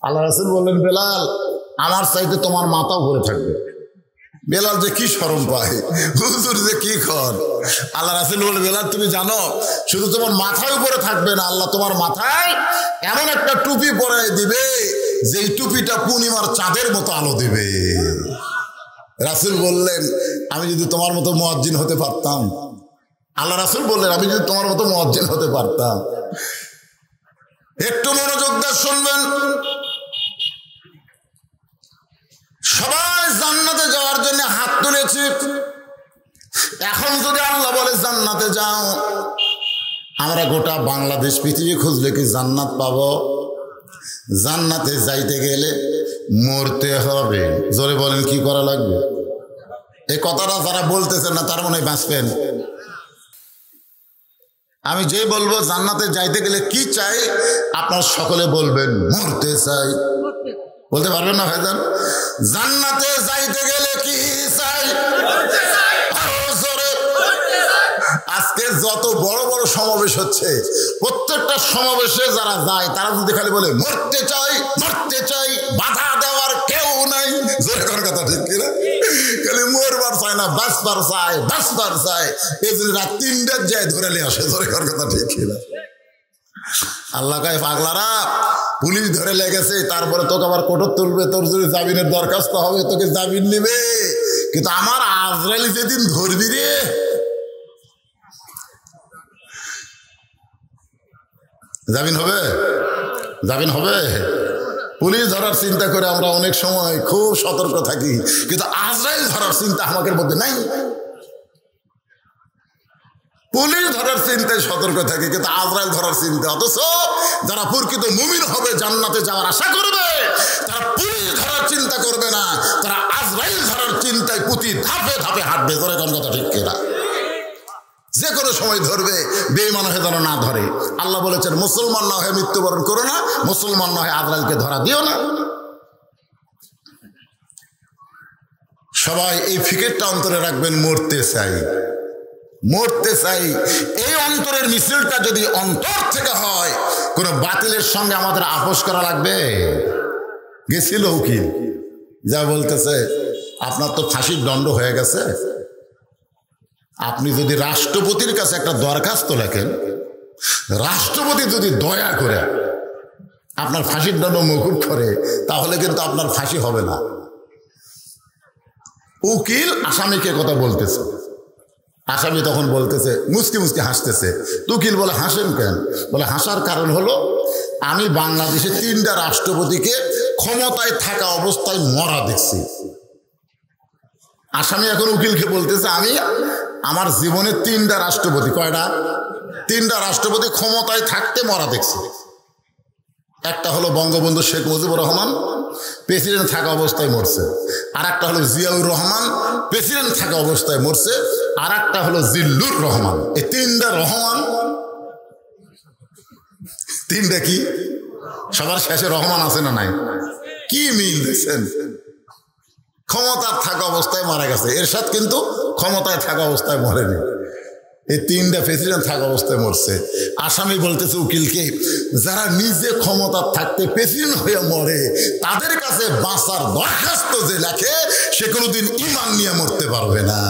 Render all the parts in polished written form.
আল্লাহ রাসূল বললেন, বেলাল আমার চাইতে তোমার মাথা উপরে থাকবে। বেলাল যে কি শরম পায়, হুজুর যে কি কর। আল্লাহ রাসূল বলে, বেলাল তুমি জানো শুধু তোমার মাথার উপরে থাকবে না, আল্লাহ তোমার মাথায় এমন একটা টুপি পরায় দিবে যেই টুপিটা পূর্ণিমার চাঁদের মতো আলো দিবে। রাসূল বললেন, আমি যদি তোমার মতো মুয়াজ্জিন হতে পারতাম। আল্লাহ রাসূল বললেন, আমি যদি তোমার মতো মুয়াজ্জিন হতে পারতাম। একটু মনোযোগ দিয়ে শুনবেন। সবাই জান্নাতে যাওয়ার জন্য হাত তুলেছি। এখন যদি আল্লাহ বলে জান্নাতে যাও, আমরা গোটা বাংলাদেশ পৃথিবী খুঁজলে কি জান্নাত পাবো? জান্নাতে যাইতে গেলে মরতে হবে। জোরে বলেন, কি করা লাগবে? এই কথাটা যারা বলতেছেন না তার মনে হয় বাঁচবেন। আমি যে বলবো জান্নাতে যাইতে গেলে কি চাই, আপনার সকলে বলবেন মরতে চাই। বলতে পারবেন না ভাইজান? জান্নাতে যাইতে গেলে কি চাই? আজকে যত বড় বড় সমাবেশ হচ্ছে, প্রত্যেকটা সমাবেশে যারা যায় তারা যদি খালি বলে মরতে চাই মরতে চাই, বাধা দেওয়ার কেউ নাই। জোরে কর কথা, ঠিক কিনা? খালি মরবার চায় না, বাঁচবার চায়, বাঁচবার চায়। এই জন্য রাত 3টার যায় ধরে নিয়ে আসে। জোরে কর কথা, ঠিক কিনা? আল্লাহ কয়, পাগলারা পুলিশ ধরে লেগেছে, তারপরে তোকে আবার কোর্টে তুলবে, তোর যদি জামিনের দরখাস্ত হবে তোকে জামিন নিবে। কিন্তু আমার আজরাইল যেদিন ধরবি রে, জামিন হবে? জামিন হবে? পুলিশ ধরার চিন্তা করে আমরা অনেক সময় খুব সতর্ক থাকি, কিন্তু আজরাইল ধরার চিন্তা আমাদের মধ্যে নাই। পুলিশ ধরার চিন্তায় সতর্ক থাকে, কিন্তু আজরাইল ধরার চিন্তা। অথচ যারা প্রকৃত মুমিন হবে, জান্নাতে যাওয়ার আশা করবে, তারা পুলিশ ধরার চিন্তা করবে না, তারা আজরাইল ধরার চিন্তায় প্রতি ধাপে ধাপে হাঁটবে। ধরে কোন কথা, ঠিক কিনা? যে কোনো সময় ধরবে, বেঈমান হয়ে যেন না ধরে। আল্লাহ বলেছেন, মুসলমান না হয়ে মৃত্যুবরণ করো না, মুসলমান না হয়ে আজরাইলকে ধরা দিও না। সবাই এই ফিকিরটা অন্তরে রাখবেন, মরতে চাই মরতে চাই। এই অন্তরের মিছিলটা যদি অন্তর থেকে হয়, কোন বাতিলের সঙ্গে আমাদের আপোষ করা লাগবে? গেছিল উকিল, যা বলতেছে আপনার তো ফাঁসির দণ্ড হয়ে গেছে, আপনি যদি রাষ্ট্রপতির কাছে একটা দরখাস্ত লেখেন, রাষ্ট্রপতি যদি দয়া করে আপনার ফাঁসির দণ্ড মওকুফ করে, তাহলে কিন্তু আপনার ফাঁসি হবে না। উকিল আসামিকে কথা বলতেছে, আসামি তখন বলতেছে, মুচকি মুচকি হাসতেছে। উকিল বলে, হাসেন কেন? বলে, হাসার কারণ হলো আমি বাংলাদেশে 3টা রাষ্ট্রপতিকে ক্ষমতায় থাকা অবস্থায় মরা দেখছি। আসামি এখন উকিলকে বলতেছে, আমি আমার জীবনে 3টা রাষ্ট্রপতি, কয়টা? 3টা রাষ্ট্রপতি ক্ষমতায় থাকতে মরা দেখছি। একটা হলো বঙ্গবন্ধু শেখ মুজিবুর রহমান, প্রেসিডেন্ট থাকা অবস্থায় মরছে। আর একটা হলো জিয়াউর রহমান, প্রেসিডেন্ট থাকা অবস্থায় মরছে। আর একটা হলো জিল্লুর রহমান। এই 3টা রহমান, 3টা কি? সবার শেষে রহমান আছে না নাই? কি মিল দেখছেন? ক্ষমতায় থাকা অবস্থায় মারা গেছে। এরশাদ কিন্তু ক্ষমতায় থাকা অবস্থায় মরেনি। এই 3টা প্রেসিডেন্ট থাকা অবস্থায় মরছে। আসামি বলতেছে উকিলকে, যারা নিজে ক্ষমতা থাকতে প্রেসিডেন্ট হয়ে মরে, তাদের কাছে বাঁচার দরখাস্ত যে লেখে, সে কোনোদিন ঈমান নিয়ে মরতে পারবে না।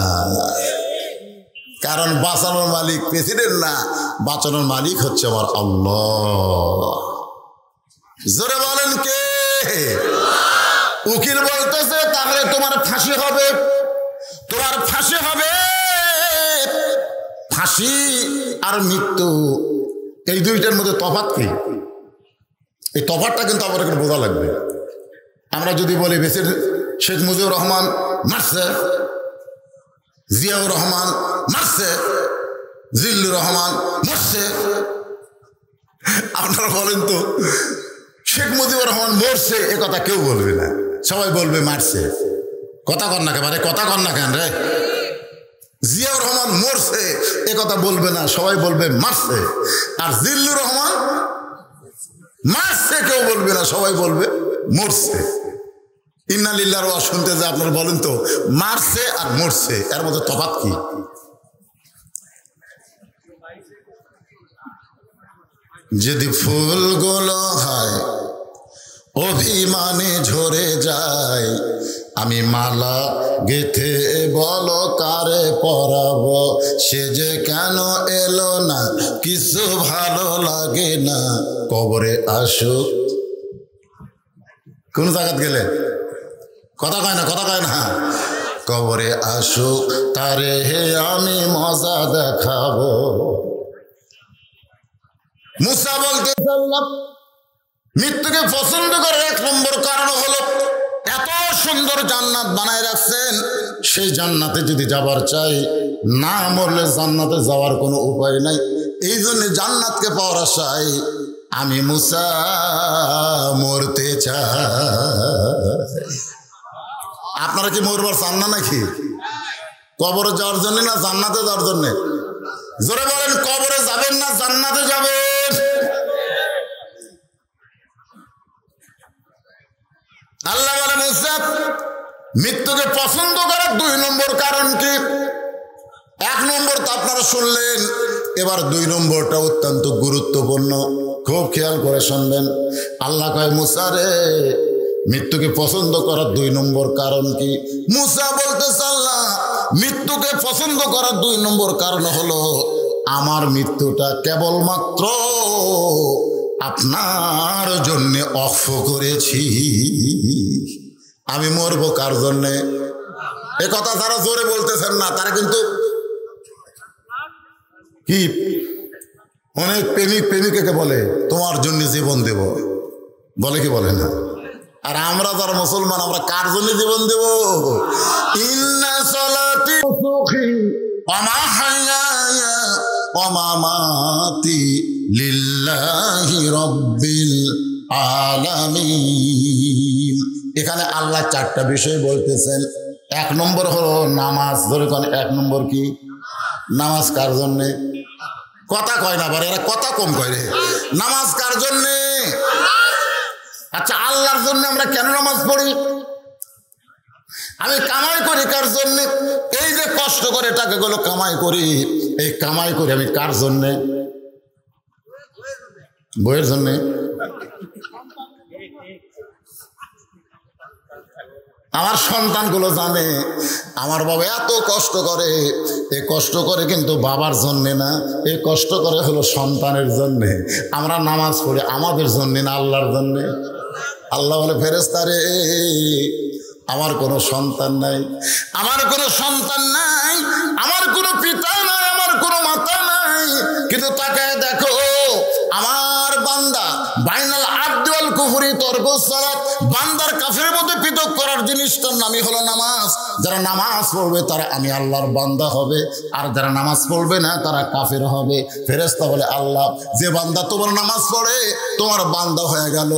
কারণ বাঁচানোর মালিক প্রেসিডেন্ট না, বাঁচানোর মালিক হচ্ছে আমার আল্লাহ। জোরে বলেন কে? উকিল বলতেছে, তাহলে তোমার ফাঁসি হবে, তোমার ফাঁসি হবে। ফাঁসি আর মৃত্যু, এই দুইটার মধ্যে তফাৎ কি? এই তফাৎটা কিন্তু আমাদের বোঝা লাগবে। আমরা যদি বলি শেখ মুজিবুর রহমান মারছে, জিয়াউর রহমান মারছে, জিল্লুর রহমান মরছে, আপনারা বলেন তো শেখ মুজিবুর রহমান মরছে এ কথা কেউ বলবে না, সবাই বলবে মারছে। কথা কর না কেন? কথা কর না কেন রে? জিয়াউর রহমান মরছে এ কথা বলবে না, সবাই বলবে মারছে। আর জিল্লুর রহমান মারছে কেউ বলবে না, সবাই বলবে মরছে। ইন্না লিল্লাহি ওয়া শুনতে যে আপনারা বলেন তো, মারছে আর মরছে এর মধ্যে তফাৎ কি? যদি ফুলগুলো হয় অভিমানে ঝরে যায়। আমি মালা গেথে বলো কারে পরাবো, সে যে কেন এলো না, কিছু ভালো লাগে না। কবরে আসুক, কোন জায়গাত গেলে কথা কয় না, কথা কয় না। কবরে আসুক তারে হে আমি মজা দেখাবো। মুসা বলতে মৃত্যুকে পছন্দ করার এক নম্বর কারণ হলো এত সুন্দর জান্নাত বানায় রাখছেন, সেই জান্নাতে যদি যাবার চাই, না মরলে জান্নাতে যাওয়ার কোনো উপায় নাই। এই জন্য জান্নাতকে পাওয়ার আশায় আমি মুসা মরতে চাই। আপনারা কি মরবার চান না নাকি? কবরে যাওয়ার জন্য না জান্নাতে যাওয়ার জন্য? জোরে বলেন, কবরে যাবেন না জান্নাতে যাবেন? আল্লাহ বলে মুসা মৃত্যুকে পছন্দ করার 2 নম্বর কারণ কি? 1 নম্বর তো আপনারা শুনলেন, এবার 2 নম্বরটা অত্যন্ত গুরুত্বপূর্ণ, খুব খেয়াল করে শুনবেন। আল্লাহ কয় মুসা রে, মৃত্যুকে পছন্দ করার 2 নম্বর কারণ কি? মুসা বলতেছে আল্লাহ মৃত্যুকে পছন্দ করার 2 নম্বর কারণ হলো আমার মৃত্যুটা কেবলমাত্র আপনার জন্যে অফ করেছি। আমি মরবো কার জন্যে? এ কথা যারা জোরে বলতেছেন না তারা কিন্তু কি অনেক প্রেমিক প্রেমিকাকে বলে তোমার জন্য জীবন দেব, বলে কি বলে না? আর আমরা যারা মুসলমান আমরা কার জন্য জীবন দেব? ইন্না সালাতি ওয়া মাহইয়ায়া ওয়া মামাতি লিল্লাহি রাব্বিল আলামিন। এখানে আল্লাহ 4টা বিষয় বলতেছেন। 1 নম্বর হলো নামাজ। ধরে কোন 1 নম্বর কি? নামাজ কার জন্যে? কথা কয় না, এরা কথা কম কয় রে। নামাজ কার জন্যে? আচ্ছা, আল্লাহর জন্য আমরা কেন নামাজ পড়ি? আমি কামাই করি কার জন্যে? এই যে কষ্ট করে টাকাগুলো কামাই করি, এই কামাই করি আমি কার জন্যে? বইয়ের জন্যে? আমার সন্তানগুলো জানে আমার বাবা এত কষ্ট করে, এই কষ্ট করে কিন্তু বাবার জন্যে না, এই কষ্ট করে হলো সন্তানের জন্যে। আমরা নামাজ পড়ি আমাদের জন্যে না, আল্লাহর জন্যে। আল্লাহ বলে ফেরেশতা রে, আমার কোনো সন্তান নাই, আমার কোনো সন্তান নাই, আমার কোনো পিতা নাই, আমার কোনো মাতা নাই, কিন্তু তাকে দেখো আমার বান্দা বাইনাল আবদি ওয়াল কুফরি তরকুস সালাত, বান্দার কাফের মধ্যে পৃথক করার জিনিসটার নামই হলো নামাজ। যারা নামাজ পড়বে তারা আমি আল্লাহর বান্দা হবে, আর যারা নামাজ পড়বে না তারা কাফের হবে। ফেরেশতা বলে আল্লাহ, যে বান্দা তোমার নামাজ পড়ে তোমার বান্দা হয়ে গেল,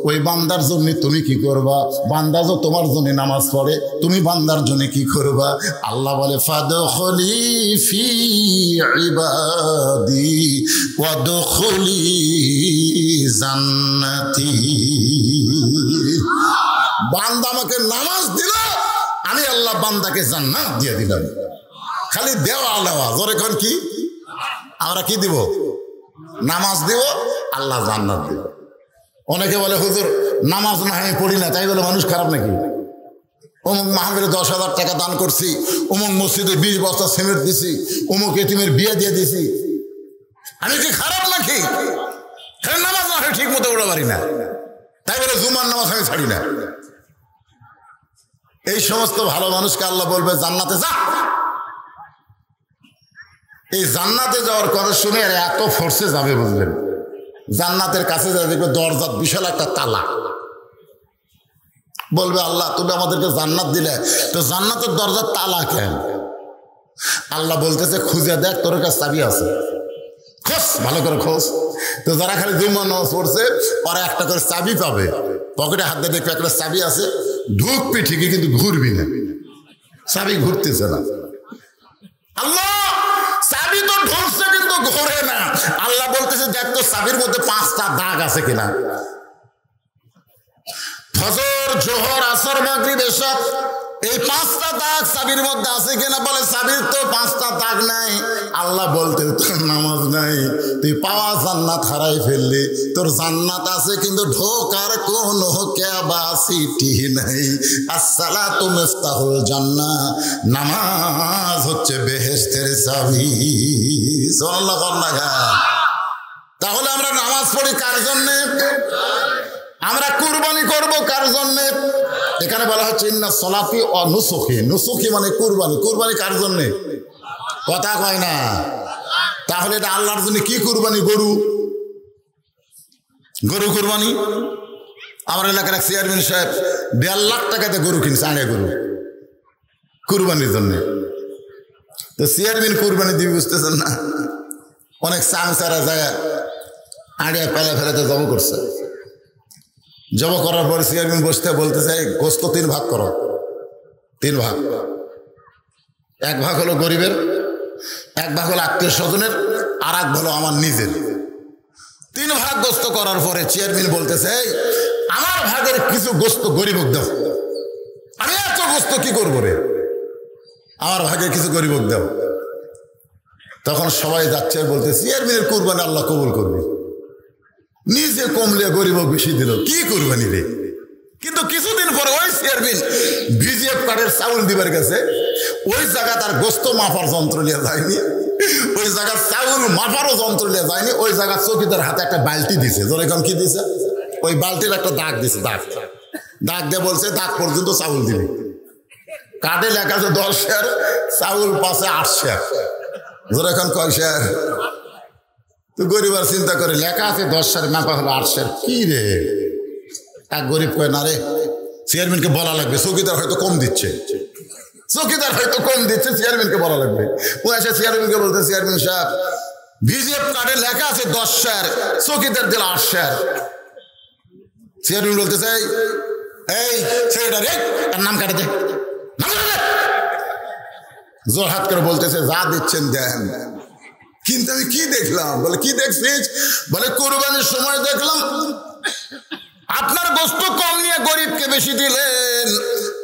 ওই বান্দার জন্য তুমি কি করবা? বান্দা যে তোমার জন্য নামাজ পড়ে, তুমি বান্দার জন্য কি করবা? আল্লাহ বলে ফাদখুলি ফি ইবাদি ওয়াদখুলি জান্নাতি। বান্দা আমাকে নামাজ দিল, আমি আল্লাহ বান্দাকে জান্নাত দিয়ে দিলাম। খালি দেওয়া দেওয়া। জোরে কোন কি? আমরা কি দিব? নামাজ দিব, আল্লাহ জান্নাত দিব। অনেকে বলে হুজুর নামাজ না আমি পড়ি না, তাই বলে মানুষ খারাপ নাকি? অমুক মাহফিলে 10,000 টাকা দান করছি, অমুক মসজিদে 20 বস্তা সিমেন্ট দিছি, অমুক এতিমের বিয়ে দিয়ে দিছি, আমি কি খারাপ নাকি? নামাজ না ঠিক মতো পড়তে পারি না, তাই বলে জুমার নামাজ আমি ছাড়ি না। এই সমস্ত ভালো মানুষকে আল্লাহ বলবে জান্নাতে যা। এই জান্নাতে যাওয়ার কথা শুনে আর এত ফোর্সে যাবে বুঝলেন। জান্নাতের কাছে যা দেখবে দরজার বিশাল একটা তালা। বলবে আল্লাহ তুমি আমাদেরকে জান্নাত দিলে, তো জান্নাতের দরজার তালা কেন? আল্লাহ বলতেছে খুঁজে দেখ, তোর কাছে চাবি আছে, খোঁজ ভালো করে খোঁজ। তো যারা খালি জুমার নামাজ পড়ছে ওরা একটা করে চাবি পাবে, পকেটে হাত দিয়ে দেখবে একটা চাবি আছে, ঢুকবি ঠিকই কিন্তু ঘুরবি না, চাবি ঘুরতেছে না। আল্লাহ চাবি তো ঢুকছে কিন্তু ঘোরে না। আল্লাহ বলতেছে দেখ তো চাবির মধ্যে 5টা দাগ আছে কিনা। ফজর, জোহর, আসর, মাগরিব, এশা এই 5টা দাগ চাবির মধ্যে আছে কিনা? বলে চাবির তো 5টা দাগ নাই। আল্লাহ বলতে তোর নামাজ নাই, তুই পাওয়া জান্নাত হারাই ফেললি। তোর জান্নাত আছে কিন্তু ঢোকার কোনো ক্যাপাসিটি নাই। আসসালাতু মিফতাহুল জান্নাহ, নামাজ হচ্ছে বেহেশতের চাবি। সুবহানাল্লাহ। তাহলে আমরা নামাজ পড়ি কার জন্যে? আমরা কুরবানি করব কার জন্যে? এখানে বলা হচ্ছে ইন্না সলাতি ও নুসুকি। নুসুকি মানে কুরবানি। কুরবানি কার জন্যে? কথা কয় না। তাহলে এটা আল্লাহর জন্য কি কুরবানি? গরু, গরু কুরবানি। আমার এলাকার এক চেয়ারম্যান সাহেব 1.5 লাখ টাকাতে গরু কিনছে, আড়ে গরু কুরবানির জন্যে। তো চেয়ারম্যান কুরবানি দিবি, বুঝতেছেন না? অনেক চাংসারা যায় আড়িয়া পেলে ফেলাতে জব করছে। জব করার পরে চেয়ারম্যান বসতে বলতে চাই গোস্ত 3 ভাগ করো। 3 ভাগ। 1 ভাগ হলো গরিবের, 1 ভাগ হলো আত্মীয় স্বজনের, আর 1 ভাগ হলো আমার নিজের। 3 ভাগ গোস্ত করার পরে চেয়ারম্যান বলতেছে আমার ভাগের কিছু গোস্ত গরিবক দাও। আমি এত গোস্ত কি করবো রে, আমার ভাগে কিছু গরিবক দাও। তখন সবাই যাচ্ছে বলতে চেয়ারম্যানের কুরবানি আল্লাহ কবুল করবে। নিজে কমলে গরিবক বেশি দিল, কি কুরবানি রে। কিন্তু কিছুদিন পরে ওই চেয়ারম্যান বিজিএফ কার্ডের চাউল দিবার গেছে, ওই জায়গা তার গোস্ত মাপার যন্ত্র নিয়ে যায়নি, ওই জায়গা চাউল মাপারও যন্ত্র নিয়ে যায়নি। ওই জায়গা চৌকিদার হাতে একটা বালতি দিছে। যেরকম কি দিছে, ওই বালতির একটা দাগ দিছে। দাগ দিয়ে বলছে দাগ পর্যন্ত চাউল দিবে। কার্ডে লেখা আছে 10 শেয়ার, চাউল পাশে 8 শেয়ার। যেরকম কয় শেয়ার? তো গরিব আর চিন্তা করে লেখা আছে 10 শেয়ার, মাপা হলো 8 শেয়ার। কি রে, এক গরিব কয় না রে, চেয়ারম্যানকে বলা লাগবে, চৌকিদার হয়তো কম দিচ্ছে, চৌকিদার হয়তো কম দিচ্ছে, চেয়ারম্যানকে বলা লাগবে। ও এসে চেয়ারম্যানকে বলতে চেয়ারম্যান সাহেব বিজিএফ কার্ডে লেখা আছে 10 শেয়ার, চৌকিদার দিল 8 শেয়ার। চেয়ারম্যান বলতে চাই এই সেক্রেটারি তার নাম কাটে দে, জোর হাত করে বলতেছে যা দিচ্ছেন দেন। কিন্তু আমি কি দেখলাম? বলে কি দেখছিস? বলে কুরবানির সময় দেখলাম আপনার গোস্ত কম নিয়ে গরিবকে বেশি দিলেন,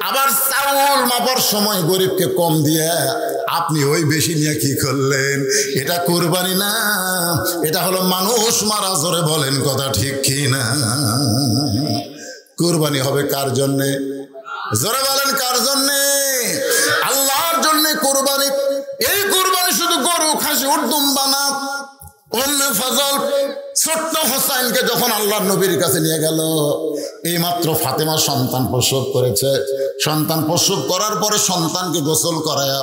আবার চাউল মাপার সময় গরিবকে কম দিয়ে আপনি ওই বেশি নিয়ে কি করলেন? এটা কুরবানি না, এটা হলো মানুষ মারা। জোরে বলেন কথা ঠিক কি না? কুরবানি হবে কার জন্যে? জোরে বলেন কার জন্যে? আল্লাহর জন্যে কুরবানি। এই কুরবানি শুধু গরু, খাসি, উট, দুম্বা না। উম্মে ফজল ছোট্ট হোসাইনকে যখন আল্লাহর নবীর কাছে নিয়ে গেল, এই মাত্র ফাতেমা সন্তান প্রসব করেছে। সন্তান প্রসব করার পরে সন্তানকে গোসল করায়া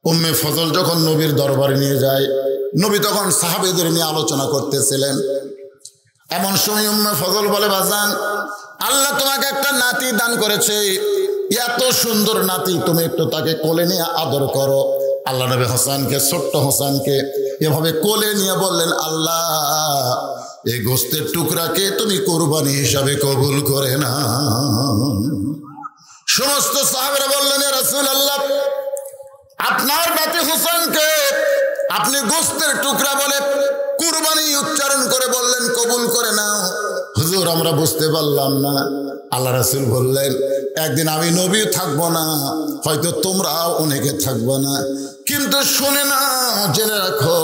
উম্মে ফজল যখন নবীর দরবারে নিয়ে যায়, নবী তখন সাহাবীদের নিয়ে আলোচনা করতেছিলেন। এমন সময় উম্মে ফজল বলে বাজান, আল্লাহ তোমাকে একটা নাতি দান করেছে, এত সুন্দর নাতি, তুমি একটু তাকে কোলে নিয়ে আদর করো। আল্লাহ নবী হোসেনকে, ছোট্ট হোসেনকে এভাবে কোলে নিয়ে বললেন, আল্লাহ এই গোস্তের টুকরাকে তুমি কুরবানি হিসাবে কবুল করে না। সমস্ত সাহাবীরা বললেন, ইয়া রাসূলুল্লাহ, আপনার নাতি হোসেনকে আপনি গোস্তের টুকরা বলে কুরবানি উচ্চারণ করে বললেন কবুল করে না। হুজুর আমরা বুঝতে পারলাম না। আল্লাহ রাসূল বললেন, একদিন আমি নবী থাকবো না, হয়তো তোমরাও অনেকে থাকবো না, কিন্তু শুনে না, জেনে রাখো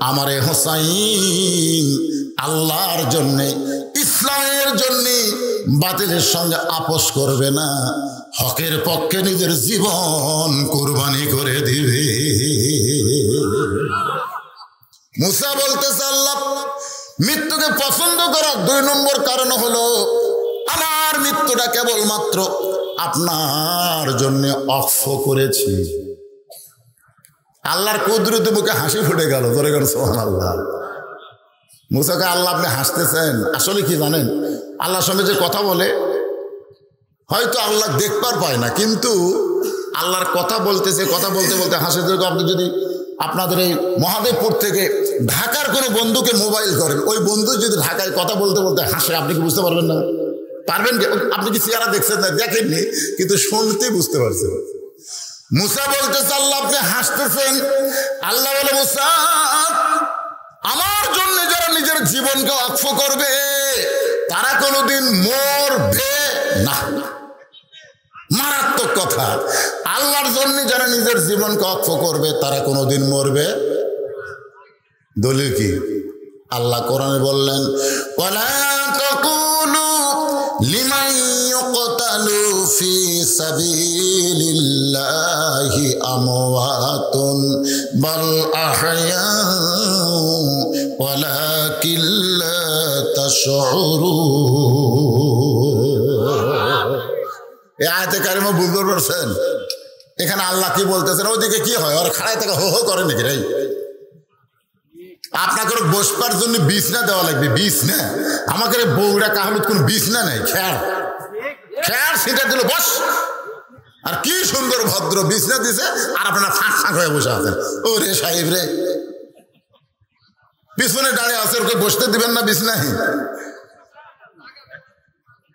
আমার এই হোসাইন আল্লাহর জন্যে, ইসলামের জন্যে বাতিলের সঙ্গে আপোষ করবে না, হকের পক্ষে নিজের জীবন কুরবানি করে দিবে। মুসা বলতেছে, আল্লাহ মৃত্যুকে পছন্দ করার 2 নম্বর কারণ হলো আমার মৃত্যুটা কেবলমাত্র আপনার জন্য অক্ষ করেছি। আল্লাহর কুদরতে মুখে হাসি ফুটে গেল। ধরে গেল সুবহানাল্লাহ। মুসাকে আল্লাহ আপনি হাসতেছেন, আসলে কি জানেন, আল্লাহর সঙ্গে যে কথা বলে হয়তো আল্লাহ দেখবার পায় না, কিন্তু আল্লাহর কথা বলতেছে, কথা বলতে বলতে হাসে। আপনি যদি আপনাদের এই মহাদেবপুর থেকে ঢাকার কোনো বন্ধুকে মোবাইল করেন, ওই বন্ধু যদি ঢাকায় কথা বলতে বলতে হাসে, আপনি কি বুঝতে পারবেন না? পারবেন কি? আপনি কি চেহারা দেখছেন না? দেখেননি, কিন্তু শুনতে বুঝতে পারছেন। মুসা বলতেছে, আল্লাহ আপনি হাসতেছেন। আল্লাহ বলে, মুসা আমার জন্য যারা নিজের জীবনকে অক্ষ করবে তারা কোনোদিন মরবে না। মারাত্মক কথা, আল্লাহর জন্য যারা নিজের জীবনকে অক্ষ করবে তারা কোনোদিন মরবে। দলিল কি? আল্লাহ কোরআনে বললেন, ওয়ালা তাকুলু লিমান ইউকতালু ফি সাবিলিল্লাহি আমওয়াতুন বাল আহয়াউ ওয়ালাকিন লা তাশউরুন। এই আয়াতে কারিমা বুঝতে পারছেন? এখানে আল্লাহ কি বলতেছেন? ওইদিকে কি হয়, ওরা খাড়ায় থেকে হো হো করে নাকি রে? আপনাকে বসবার জন্য বিছনা দেওয়া লাগবে, বিছনা। আমাকে বউরা কাহলুত কোন বিছনা নেই, খেয়ার খেয়ার সেটা দিল বস। আর কি সুন্দর ভদ্র বিছনা দিছে, আর আপনারা ফাঁক ফাঁক হয়ে বসে আছেন। ও রে সাহেব রে, পিছনে দাঁড়িয়ে আছে, ওকে বসতে দিবেন না বিছনায়?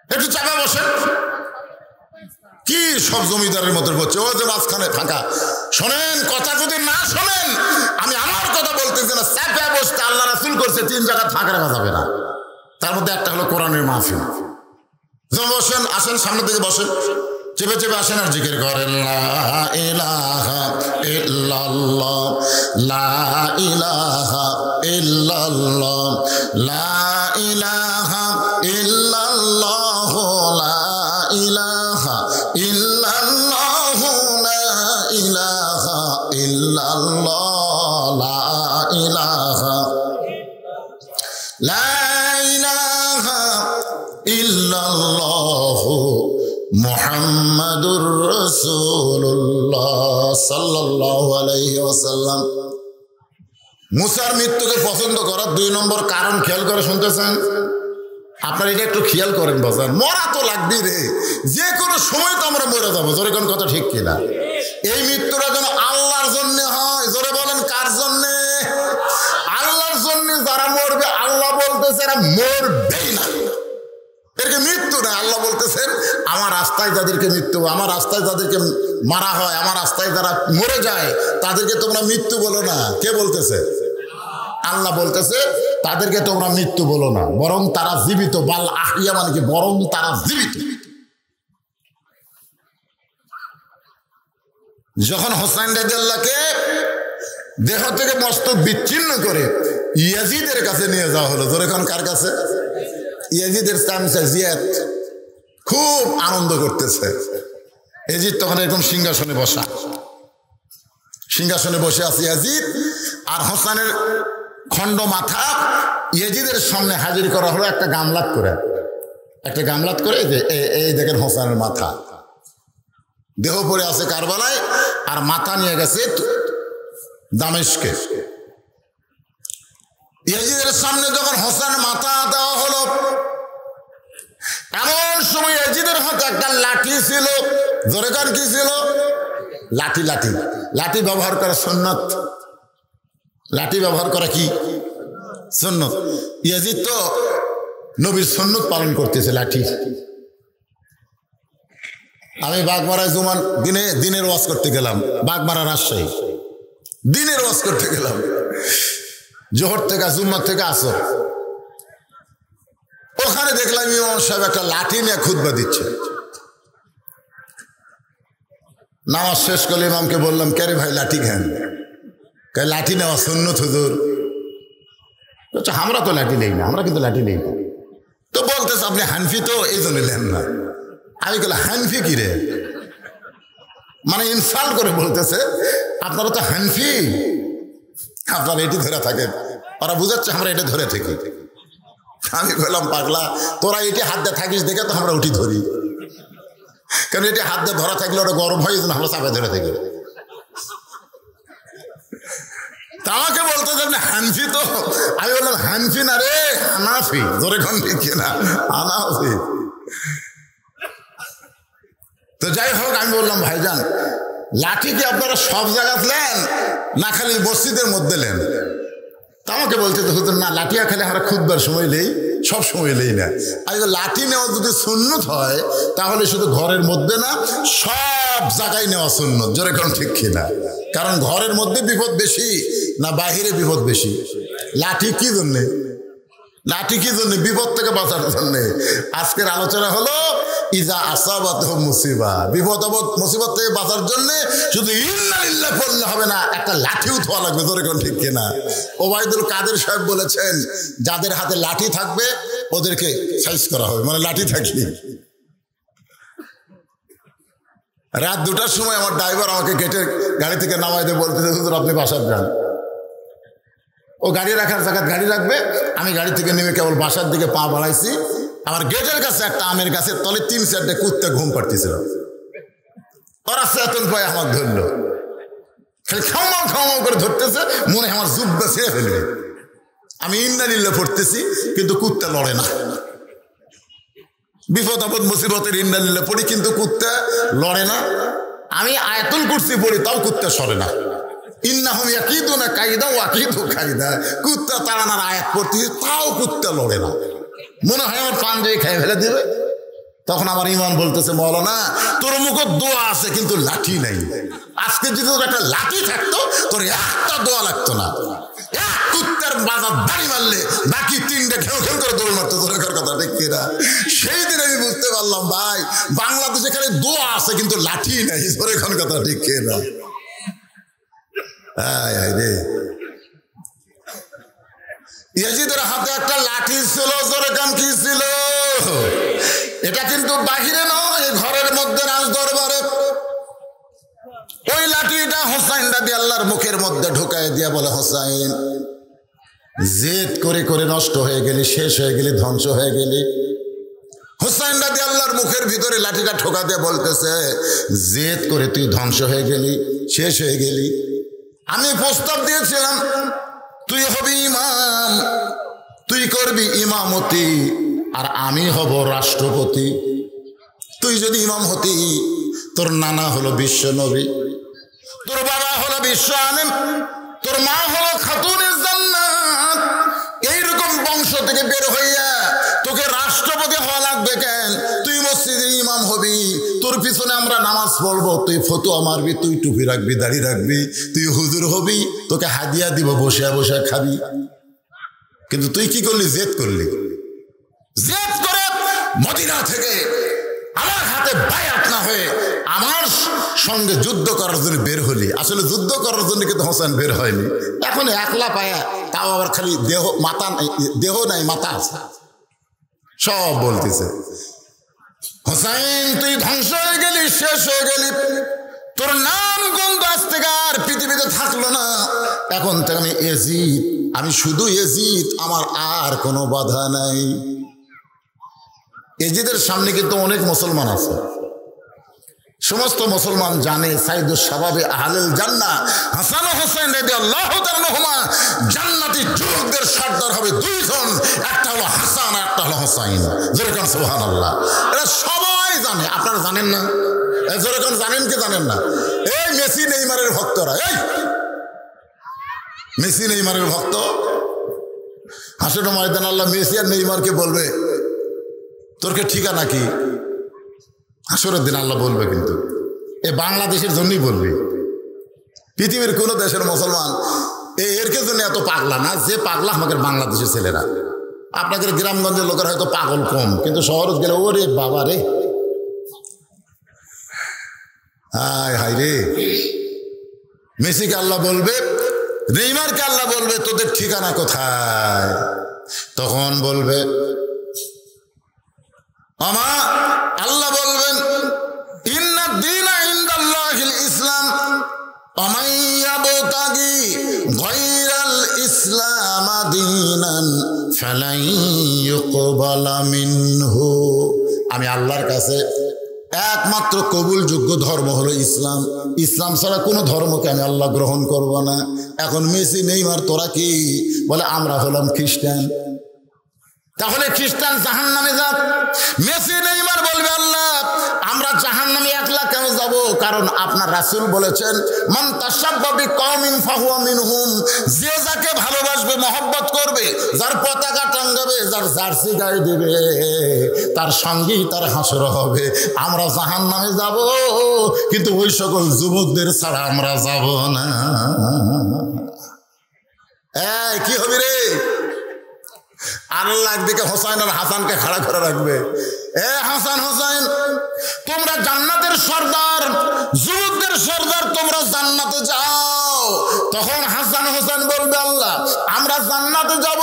একটু চাপা বসেন। কি সব জমিদারের মতো বলছে, ও যে মাঝখানে ফাঁকা। শোনেন, কথা যদি না শোনেন, আমি আমার কথা বলতেছি না, চাপা বসতে আল্লাহ রাসূল করছে 3 জায়গা ফাঁকা রাখা যাবে না। তার মধ্যে একটা হলো কোরআনের মাহফিল। বসেন, আসেন, সামনে থেকে বসেন, চেপে চেপে আসেন আর জিকির করেন, লা ইলাহা ইল্লাল্লাহ, লা ইলাহা ইল্লাল্লাহ, লা ইলাহা ইল্লাল্লাহ, লা ইলাহা ইল্লাল্লাহ, লা ইলাহা ইল্লাল্লাহ, লা ইলাহা, লা ইলাহা ইল্লাল্লাহ মুহাম্মাদুর রাসূলুল্লাহ সাল্লাল্লাহু আলাইহি ওয়াসাল্লাম। মুসার মৃত্যুকে পছন্দ করার 2 নম্বর কারণ খেয়াল করে শুনতেছেন? আপনার এটা একটু খেয়াল করেন বাজার, মরা তো লাগবে রে, যে কোনো সময় তো আমরা মরে যাবো। জোরে কোন কথা ঠিক কিনা? এই মৃত্যুটা যেন আল্লাহর জন্য হয়। জোরে বলেন, কার জন্যে? আল্লাহর জন্য। যারা মরবে আল্লাহ বলতেছে এরা মরবেই না, এরকে মৃত্যু না। আল্লাহ বলতেছেন আমার রাস্তায় যাদেরকে মৃত্যু, আমার রাস্তায় যাদেরকে মারা হয়, আমার রাস্তায় যারা মরে যায় তাদেরকে তোমরা মৃত্যু বলো না। কে বলতেছে? আল্লাহ বলতেছে তাদেরকে তোমরা মৃত্যু বলো না, বরং তারা জীবিত। বাল আহিয়া মানে কি? বরং তারা জীবিত। যখন হোসাইন রাদিয়াল্লাহকে দেহ থেকে মস্তক বিচ্ছিন্ন করে ইয়াজিদের কাছে নিয়ে যাওয়া হলো। জোরে কোন কার কাছে? ইয়াজিদের চামচা জিয়াদ খুব আনন্দ করতেছে। ইয়াজিদ তখন এরকম সিংহাসনে বসা, সিংহাসনে বসে আছে ইয়াজিদ, আর হোসেনের খণ্ড মাথা ইয়াজিদের সামনে হাজির করা হলো একটা গামলাত করে, একটা গামলাত করে। যে এই দেখেন হোসেনের মাথা, দেহ পড়ে আছে কারবালায়, আর মাথা নিয়ে গেছে দামেস্কে। ইয়াজিদের সামনে যখন হোসেনের মাথা দেওয়া হলো, এমন সময় ইয়াজিদের হাতে একটা লাঠি ছিল। জোরে কার কি ছিল? লাঠি। লাঠি লাঠি ব্যবহার করা সুন্নত। লাঠি ব্যবহার করা কি সুন্নত? ইয়াজিদ তো নবীর সুন্নত পালন করতেছে লাঠি। আমি বাগমারায় জুমান দিনের ওয়াজ করতে গেলাম, বাগমারা রাজশাহী, দিনের ওয়াজ করতে গেলাম। জোহর থেকে জুম্মার থেকে আসর, ওখানে দেখলাম ইমাম সাহেব একটা লাঠি নিয়ে খুতবা দিচ্ছে। নামাজ শেষ করলে ইমামকে বললাম, কে রে ভাই লাঠি খান? লাঠি নেওয়া সুন্নত হুজুর। আমরা তো লাঠি নেই না, আমরা কিন্তু লাঠি নেই না। তো বলতেছে আপনি হানফি তো এই জন্য নেন না। আমি বললাম হানফি কি রে? মানে ইনসাল্ট করে বলতেছে আপনারা তো হানফি, আপনারা এটি ধরে থাকেন। ওরা বুঝাচ্ছে আমরা এটা ধরে থাকি। আমি বললাম পাগলা, তোরা এটি হাত দিয়ে থাকিস দেখে তো আমরা উঠি ধরি, কারণ এটি হাত দিয়ে ধরা থাকলে ওরা গরম হয়, আমরা চাপে ধরে থাকি। আমাকে বলতে আপনি হানফি তো? আমি বললাম হানফি না রে, হানাফি। জোরে কোন ঠিক না? হানাফি। তো যাই হোক, আমি বললাম ভাইজান লাঠি কি আপনারা সব জায়গায় নেন না খালি মসজিদের মধ্যে নেন? তা আমাকে বলছে তো হুজুর না, লাঠিয়া খালি আমরা খুদবার সময় নেই, সব সময় নেই না। আর লাঠি নেওয়া যদি সুন্নত হয় তাহলে শুধু ঘরের মধ্যে না, সব জায়গায় নেওয়া সুন্নত। জোরে কোন ঠিক কিনা? কারণ ঘরের মধ্যে বিপদ বেশি না বাহিরে বিপদ বেশি? লাঠি কি জন্যে? লাঠি কি জন্যে? বিপদ থেকে বাঁচার জন্যে। আজকের আলোচনা হলো ইজা আসাবাতহুম মুসিবা, বিপদ আপদ মুসিবত থেকে বাঁচার জন্য শুধু ইন্না লিল্লাহ পড়লে হবে না, একটা লাঠি উঠোয়া লাগবে। তোর এখন ঠিক কিনা? ওবায়দুল কাদের সাহেব বলেছেন, যাদের হাতে লাঠি থাকবে ওদেরকে সাইজ করা হবে, মানে লাঠি থাকলে। রাত 2টার সময় আমার ড্রাইভার আমাকে গেটের গাড়ি থেকে নামাই দিয়ে বলতেছে, হুজুর আপনি বাসার যান। ও গাড়ি রাখার জায়গায় গাড়ি রাখবে, আমি গাড়ি থেকে নেমে কেবল বাসার দিকে পা বাড়াইছি, আমার গেটের কাছে একটা আমের গাছের তলে 3-4টে কুত্তে ঘুম পাড়তেছিল। ওরা চেতন পায় আমার ধরলো, খালি খাওয়া খাওয়া করে ধরতেছে, মনে আমার জুব্বা ছেড়ে ফেলবে। আমি ইন্না লিল্লাহ পড়তেছি, কিন্তু কুত্তা লড়ে না। বিপদ আপদ মুসিবতের ইন্না লিল্লাহ পড়ি, কিন্তু কুত্তা লড়ে না। আমি আয়াতুল কুরসি পড়ি, তাও কুত্তা সরে না। ইন্নাহুম ইয়াকিদুনা কাইদা ওয়া আকিদু কাইদা, কুত্তা তাড়ানোর আয়াত পড়তেছি, তাও কুত্তা লড়ে না। মনে হয় আমার পাঞ্জাবি খেয়ে ফেলে দিবে। তখন আমার ইমান বলতেছে, মৌলানা তোর মুখে দোয়া আছে কিন্তু লাঠি নাই। আজকে যদি তোর একটা লাঠি থাকতো, তোর একটা দোয়া লাগতো না। এক কুত্তার বাজার দাড়ি মারলে বাকি 3টে ঘেউ ঘেউ করে দৌড় মারতো। তোর কথা ঠিক কিনা? সেই দিন আমি বুঝতে পারলাম, ভাই বাংলাদেশে এখানে দোয়া আছে কিন্তু লাঠি নাই। তোর এখন কথা ঠিক কিনা? ইয়াজিদের হাতে একটা লাঠি ছিল, জোরে কান কি ছিল? এটা কিন্তু বাহিরে নয়, ঘরের মধ্যে রাজ দরবারে। ওই লাঠিটা হোসাইন রাদিয়াল্লাহর মুখের মধ্যে ঢুকায় দিয়া বলে, হোসাইন জেদ করে করে নষ্ট হয়ে গেলি, শেষ হয়ে গেলি, ধ্বংস হয়ে গেলি। হোসাইন রাদিয়াল্লাহর মুখের ভিতরে লাঠিটা ঠোকা দিয়ে বলতেছে, জেদ করে তুই ধ্বংস হয়ে গেলি, শেষ হয়ে গেলি। আমি প্রস্তাব দিয়েছিলাম তুই হবি ইমাম, তুই করবি ইমামতি, আর আমি হব রাষ্ট্রপতি। তুই যদি ইমাম হতি, তোর নানা হলো বিশ্ব নবী, তোর বাবা হলো বিশ্ব আলেম, তোর মা হলো খাতুনে জান্নাত। এইরকম বংশ থেকে বের হইয়া তোকে রাষ্ট্রপতি হওয়া লাগবে কেন? তুই মসজিদে ইমাম হবি, তোর পিছনে আমরা নামাজ পড়বো, তুই ফতোয়া মারবি, তুই টুপি রাখবি, দাড়ি রাখবি, তুই হুজুর হবি, তোকে হাদিয়া দিব, বসে বসে খাবি। কিন্তু তুই কি করলি? জেদ করলি। জেদ করে মদিনা থেকে আমার হাতে বায়াত না হয়ে আমার সঙ্গে যুদ্ধ করার জন্য বের হলি। আসলে যুদ্ধ করার জন্য কিন্তু হোসেন বের হয়নি, এখন একলা পায়া, তাও আবার খালি দেহ মাথা নাই, দেহ নাই মাথা আছে, সব বলতেছে। হোসেন তুই ধ্বংস হয়ে গেলি, শেষ হয়ে গেলি, তোর নাম গন্ধ আজ থেকে আর পৃথিবীতে থাকলো না। এখন থেকে আমি এজিদ, আমি শুধু এজিদ, আমার আর কোনো বাধা নাই। এজিদের সামনে কিন্তু অনেক মুসলমান আছে, সমস্ত মুসলমান জানে সাইদুস শাবাবে আহলুল জান্নাহ হাসান ও হোসেন রাদিয়াল্লাহু তাআলা আনহুমা জান্নাতি যুবকদের সর্দার হবে 2 জন, একটা হলো হাসান, একটা হলো হোসেন। যেরকম সুবহানাল্লাহ, এরা সবাই জানে। আপনারা জানেন না? যেরকম জানেন কি জানেন না? এই মেসি নেইমারের ভক্তরা, এই মেসি নেইমারের ভক্ত, হাসরের ময়দানে আল্লাহ মেসি আর নেইমারকে বলবে, তোরকে ঠিকানা কি? হাসরের দিন আল্লাহ বলবে, কিন্তু এ বাংলাদেশের জন্যই বলবে। পৃথিবীর কোন দেশের মুসলমান এরকে জন্য এত পাগলা না, যে পাগলা আমাদের বাংলাদেশের ছেলেরা। আপনাদের গ্রামগঞ্জের লোকের হয়তো পাগল কম, কিন্তু শহরে গেলে ওরে বাবা রে, হায় হায় রে। মেসিকে আল্লাহ বলবে, নেইমারকে আল্লাহ বলবে, তোদের ঠিকানা কোথায়? তখন বলবে আল্লাহ বলবেন, ইন্না দীনা ইনদাল্লাহিল ইসলাম ওমান ইয়াবতাগি গায়রাল ইসলাম দীনান ফালান ইউকবালা মিনহু। আমি আল্লাহর কাছে একমাত্র কবুলযোগ্য ধর্ম হলো ইসলাম। ইসলাম ছাড়া কোনো ধর্মকে আমি আল্লাহ গ্রহণ করব না। এখন মেসি নেইমার তোরা কি বলে? আমরা হলাম খ্রিস্টান। তাহলে খ্রিস্টান জাহান্নামে যাক। মেসি নেইমার বলবে, আল্লাহ আমরা জাহান্নামে একলা কেন যাব? কারণ আপনার রাসূল বলেছেন, মান তাশাব্বা বিকওমিন ফাহুয়া মিনহুম। যে যাকে ভালোবাসবে, মহব্বত করবে, যার পতাকা টাঙ্গাবে, যার জার্সি গায়ে দেবে, তার সঙ্গেই তার হাসর হবে। আমরা জাহান্নামে যাব, কিন্তু ওই সকল যুবকদের ছাড়া আমরা যাব না। কি হবে রে? আল্লাহ একদিকে হোসাইন আর হাসানকে খাড়া করে রাখবে, এ হাসান হোসাইন বলবে আল্লাহ আমরা জান্নাতে যাব,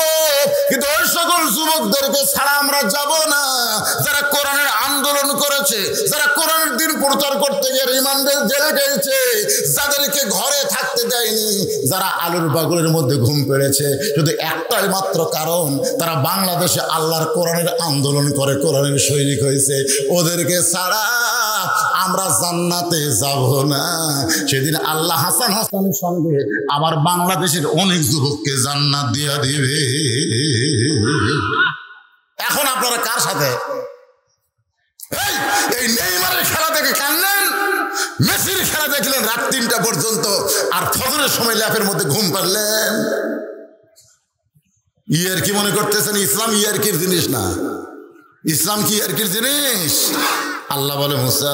কিন্তু ওই সকল যুবকদেরকে ছাড়া আমরা যাব না যারা কোরআনের আন্দোলন করেছে, যারা কোরআনের দিন প্রচার করতে গিয়ে রিমান্ডে জেলে গেছে, যাদেরকে ঘরে থাকতে দেয়নি, যারা আলুর বাগলের মধ্যে ঘুম পেড়েছে, শুধু একটাই মাত্র কারণ তারা বাংলাদেশে আল্লাহর কোরআনের আন্দোলন করে কোরআনের সৈনিক হয়েছে। ওদেরকে ছাড়া আমরা জান্নাতে যাব না। সেদিন আল্লাহ হাসান হাসানের সঙ্গে আমার বাংলাদেশের অনেক যুবককে জান্নাত দিয়া দিবে। এখন আপনারা কার সাথে? এই নেইমারের খেলা দেখে কান্দেন, মেসির খেলা দেখলেন রাত 3টা পর্যন্ত, আর ফজরের সময় ল্যাপের মধ্যে ঘুম পারলেন। ইয়ার কি মনে করতেছেন ইসলাম ইয়ারকির জিনিস না? ইসলাম কি ইয়ারকির জিনিস? আল্লাহ বলে মুসা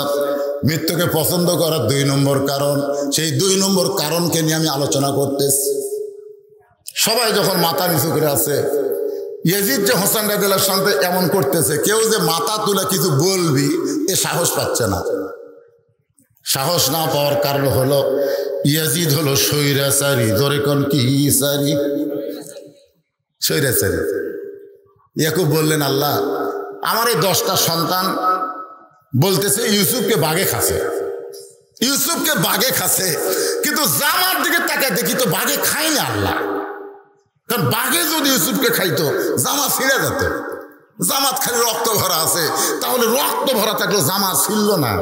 মৃত্যুকে পছন্দ করার 2 নম্বর কারণ, সেই 2 নম্বর কারণকে নিয়ে আমি আলোচনা করতেছি। সবাই যখন মাথা নিচু করে আছে, ইয়াজিদ যে হোসেন রাদিয়াল্লাহু আনহু সাথে এমন করতেছে, কেউ যে মাথা তুলে কিছু বলবি এ সাহস পাচ্ছে না। সাহস না পাওয়ার কারণ হলো ইয়াজিদ হলো স্বৈরাচারী। ধরে কোন কি সারি? স্বৈরাচারী। ইয়াকুব বললেন আল্লাহ আমার এই 10টা সন্তান বলতেছে ইউসুফকে বাঘে খাচ্ছে, ইউসুফকে বাঘে খাচ্ছে, কিন্তু জামার দিকে তাকে দেখি তো বাঘে খাই না আল্লাহ। কারণ বাঘে যদি ইউসুফকে খাইতো জামা ছিঁড়ে যেত। জামাত খালি রক্ত ভরা আছে, তাহলে রক্ত ভরা থাকলে জামা ছিঁড়ল না।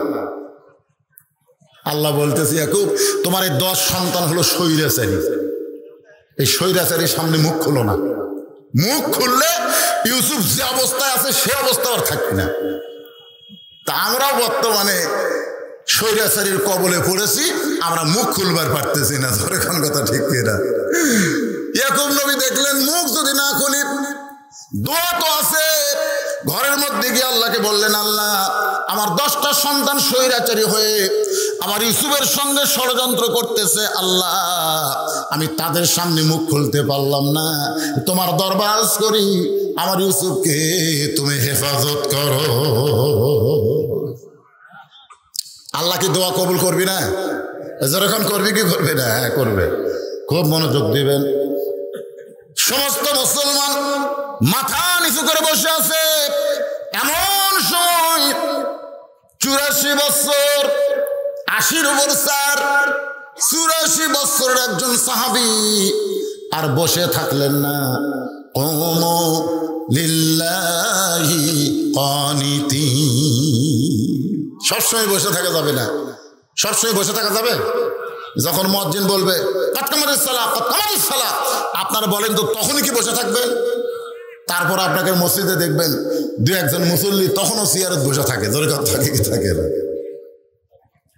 আল্লাহ বলতেছে ইয়াকুব তোমার এই 10 সন্তান হলো স্বৈরাচারী, এই স্বৈরাচারীর সামনে মুখ খুলো না। মুখ খুললে ইউসুফ যে অবস্থায় আছে সে অবস্থা আর থাকবে না। তা আমরাও বর্তমানে স্বৈরাচারীর কবলে পড়েছি, আমরা মুখ খুলবার পারতেছি না। ধরে কোন কথা ঠিক কিনা? ইয়াকুব নবী দেখলেন মুখ যদি না খুলি, দোয়া তো আছে। ঘরের মধ্যে গিয়ে আল্লাহকে বললেন আল্লাহ আমার 10টা সন্তান স্বৈরাচারী হয়ে আমার ইউসুফের সঙ্গে ষড়যন্ত্র করতেছে, আল্লাহ আমি তাদের সামনে মুখ খুলতে পারলাম না, তোমার দরবার করি আমার ইউসুফকে তুমি হেফাজত করো। আল্লাহ কি দোয়া কবুল করবি না? যখন করবি কি করবে না? করবে। খুব মনোযোগ দিবেন। সমস্ত মুসলমান মাথা নিচু করে বসে আছে। এমন সময় 84 বছর 80 উপর 84 বছরের একজন সাহাবী আর বসে থাকলেন না। কুমু লিল্লাহি কানিতিন। সবসময় বসে থাকা যাবে না। সবসময় বসে থাকা যাবে? যখন মুয়াজ্জিন বলবে কাদ কামাতিস সালাহ, কাদ কামাতিস সালাহ, আপনারা বলেন তো তখনই কি বসে থাকবেন? তারপর আপনাকে মসজিদে দেখবেন 2-1 মুসল্লি তখনও চেয়ারে বসে থাকে। জোরে কথা থাকে কি থাকে না?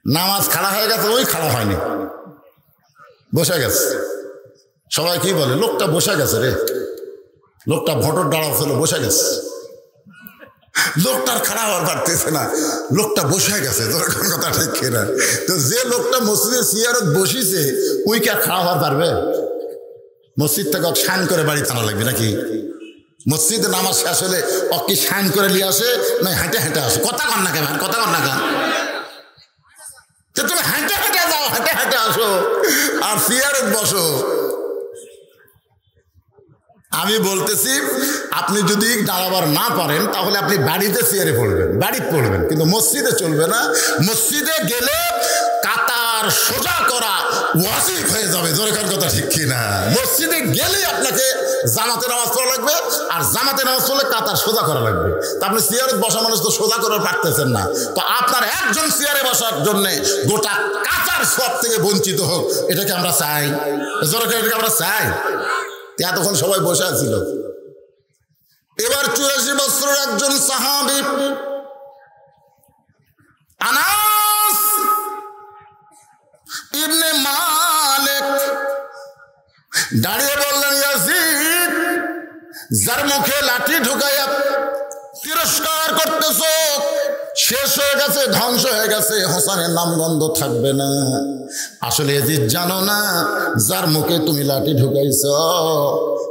নামাজ খাড়া হয়ে গেছে, ওই খাড়া হয়নি, বসে গেছে। সবাই কি বলে লোকটা বসে গেছে রে, লোকটা ভোটর দাঁড়া ছিল বসে গেছে। লোকটার খাড়া হওয়ার পারতেছে না, লোকটা বসে গেছে। তোর কোন কথা ঠিক কিনা? তো যে লোকটা মসজিদের চেয়ারত বসিছে ওই কি আর খাড়া হওয়ার পারবে? মসজিদ থেকে শান করে বাড়ি টানা লাগবে নাকি? মসজিদে নামাজ শেষ হলে অকি শান করে নিয়ে আসে না হেঁটে হেঁটে আসে? কথা কন না কেন? কথা কন না কেন? তুমি হেঁটে হেঁটে যাও, হেঁটে হেঁটে আসো আর চেয়ারত বসো। আমি বলতেছি আপনি যদি দাঁড়াবার না পারেন তাহলে আপনি বাড়িতে চেয়ারে পড়বেন, বাড়িতে পড়বেন, কিন্তু মসজিদে চলবে না। মসজিদে গেলে কাতার সোজা করা ওয়াজিব হয়ে যাবে। দরকার কথা ঠিক কিনা? মসজিদে গেলে আপনাকে জামাতে নামাজ পড়া লাগবে, আর জামাতে নামাজ পড়লে কাতার সোজা করা লাগবে। তা আপনি চেয়ারে বসা মানুষ তো সোজা করে পারতেছেন না, তো আপনার একজন চেয়ারে বসার জন্য গোটা কাতার সব থেকে বঞ্চিত হোক, এটাকে আমরা চাই? এটাকে আমরা চাই? এতক্ষণ সবাই বসে ছিল। এবার 84 বছরের একজন সাহাবী আনাস ইবনে মালিক দাঁড়িয়ে বললেন ইয়াজিদ যার মুখে লাঠি ঢুকাইয়া তিরস্কার করতেছ শেষ হয়ে গেছে, ধ্বংস হয়ে গেছে, হোসেনের নামগন্ধ থাকবে না। আসলে ইয়াজিদ জানো না যার মুখে তুমি লাঠি ঢুকাইছ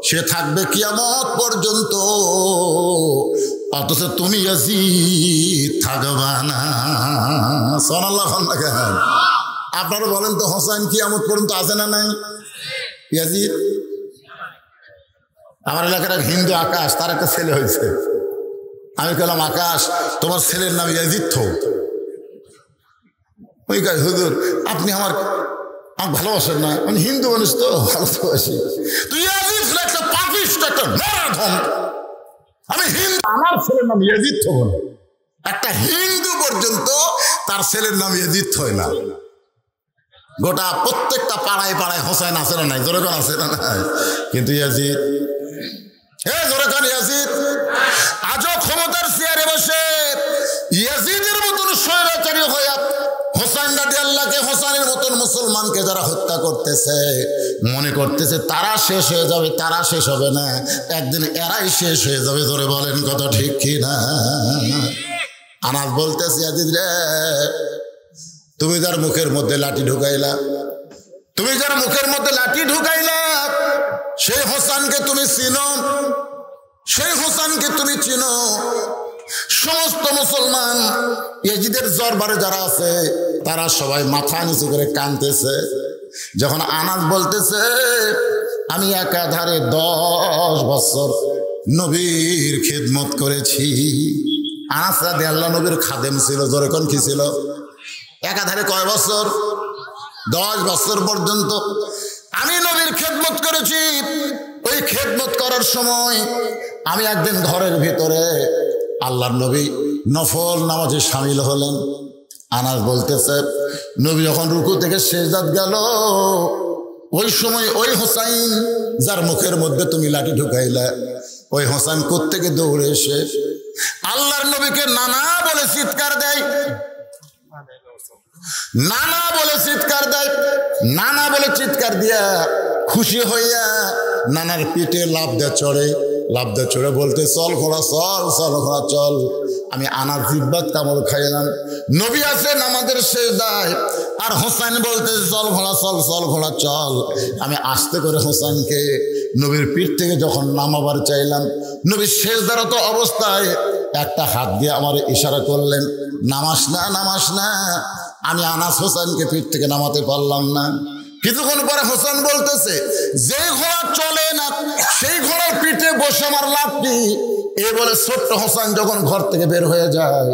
সে থাকবে কিয়ামত পর্যন্ত, অথচ তুমি ইয়াজিদ থাকবা না। সুবহানাল্লাহ। আপনারা বলেন তো হোসেন কিয়ামত পর্যন্ত আছে না নাই? ইয়াজিদ আমার এলাকার এক হিন্দু আকাশ, তার একটা ছেলে হয়েছে। আমি বললাম, আকাশ তোমার ছেলের নাম ইয়াজিদ তো? ওই কাজ, হুজুর আপনি আমার ভালোবাসেন না? আমি হিন্দু মানুষ তো, ভালোবাসি। তুই ইয়াজিদ একটা পাপিষ্ট, একটা নরাধম। আমি হিন্দু, আমার ছেলের নাম ইয়াজিদ তো বলে। একটা হিন্দু পর্যন্ত তার ছেলের নাম ইয়াজিদ হয় না। গোটা প্রত্যেকটা পাড়ায় পাড়ায় হোসেন আছে না নাই? জোরে কোন আছে না নাই? কিন্তু ইয়াজিদ, জোরে কোন ইয়াজিদ আজও ক্ষমতার চেয়ারে বসে ইয়াজিদের মতন স্বৈরাচারী হয়ে হোসেন রাদিয়াল্লাহকে, হোসেনের মতন মুসলমানকে যারা হত্যা করতেছে, মনে করতেছে তারা শেষ হয়ে যাবে। তারা শেষ হবে না, একদিন এরাই শেষ হয়ে যাবে। জোরে বলেন কত ঠিক কি না? আনাস বলতেছে, ইয়াজিদ রে, তুমি যার মুখের মধ্যে লাঠি ঢুকাইলা, তুমি যার মুখের মধ্যে লাঠি ঢুকাইলা, সেই হোসেনকে তুমি চিনো, সেই হোসেনকে তুমি চিনো। সমস্ত মুসলমান ইয়াজিদের দরবারে যারা আছে তারা সবাই মাথা নিচু করে কাঁদতেছে। যখন আনাস বলতেছে, আমি একাধারে 10 বছর নবীর খিদমত করেছি। আনাস রাদিয়াল্লাহু নবীর খাদেম ছিল। জোরে কোন কি ছিল? একাধারে কয় বছর? 10 বছর পর্যন্ত আমি নবীর খেদমত করেছি। ওই খেদমত করার সময় আমি একদিন ঘরের ভিতরে আল্লাহর নবী নফল নামাজে শামিল হলেন। আনাস বলতেছে, নবী যখন রুকু থেকে সেজদাত গেল, ওই সময় ওই হোসাইন যার মুখের মধ্যে তুমি লাঠি ঢুকাইলা, ওই হোসেন কোত্থেকে দৌড়ে এসে আল্লাহর নবীকে নানা বলে চিৎকার দেয়, নানা বলে চিৎকার দেয়। নানা বলে চিৎকার দিয়া খুশি হইয়া নানার পিঠে লাফ দিয়ে চড়ে, লাফ দিয়ে চড়ে বলতে, চল ঘোড়া চল, চল ঘোড়া চল। আমি আনার জিব্বাত কামড় খাইলাম। নবী আছেন আমাদের সেজদায়, আর হোসেন বলতে, চল ঘোড়া চল, চল ঘোড়া চল। আমি আস্তে করে হোসেনকে নবীর পিঠ থেকে যখন নামাবার চাইলাম, নবীর সেজদারত অবস্থায় একটা হাত দিয়ে আমার ইশারা করলেন, নামাস না, নামাস না। আমি আনাস হোসেনকে পিঠ থেকে নামাতে পারলাম না। কিছুক্ষণ পরে হোসেন বলতেছে, যে ঘোড়া চলে না সেই ঘোড়ার পিঠে বসে আমার লাভ কি? এ বলে ছোট্ট হোসেন যখন ঘর থেকে বের হয়ে যায়,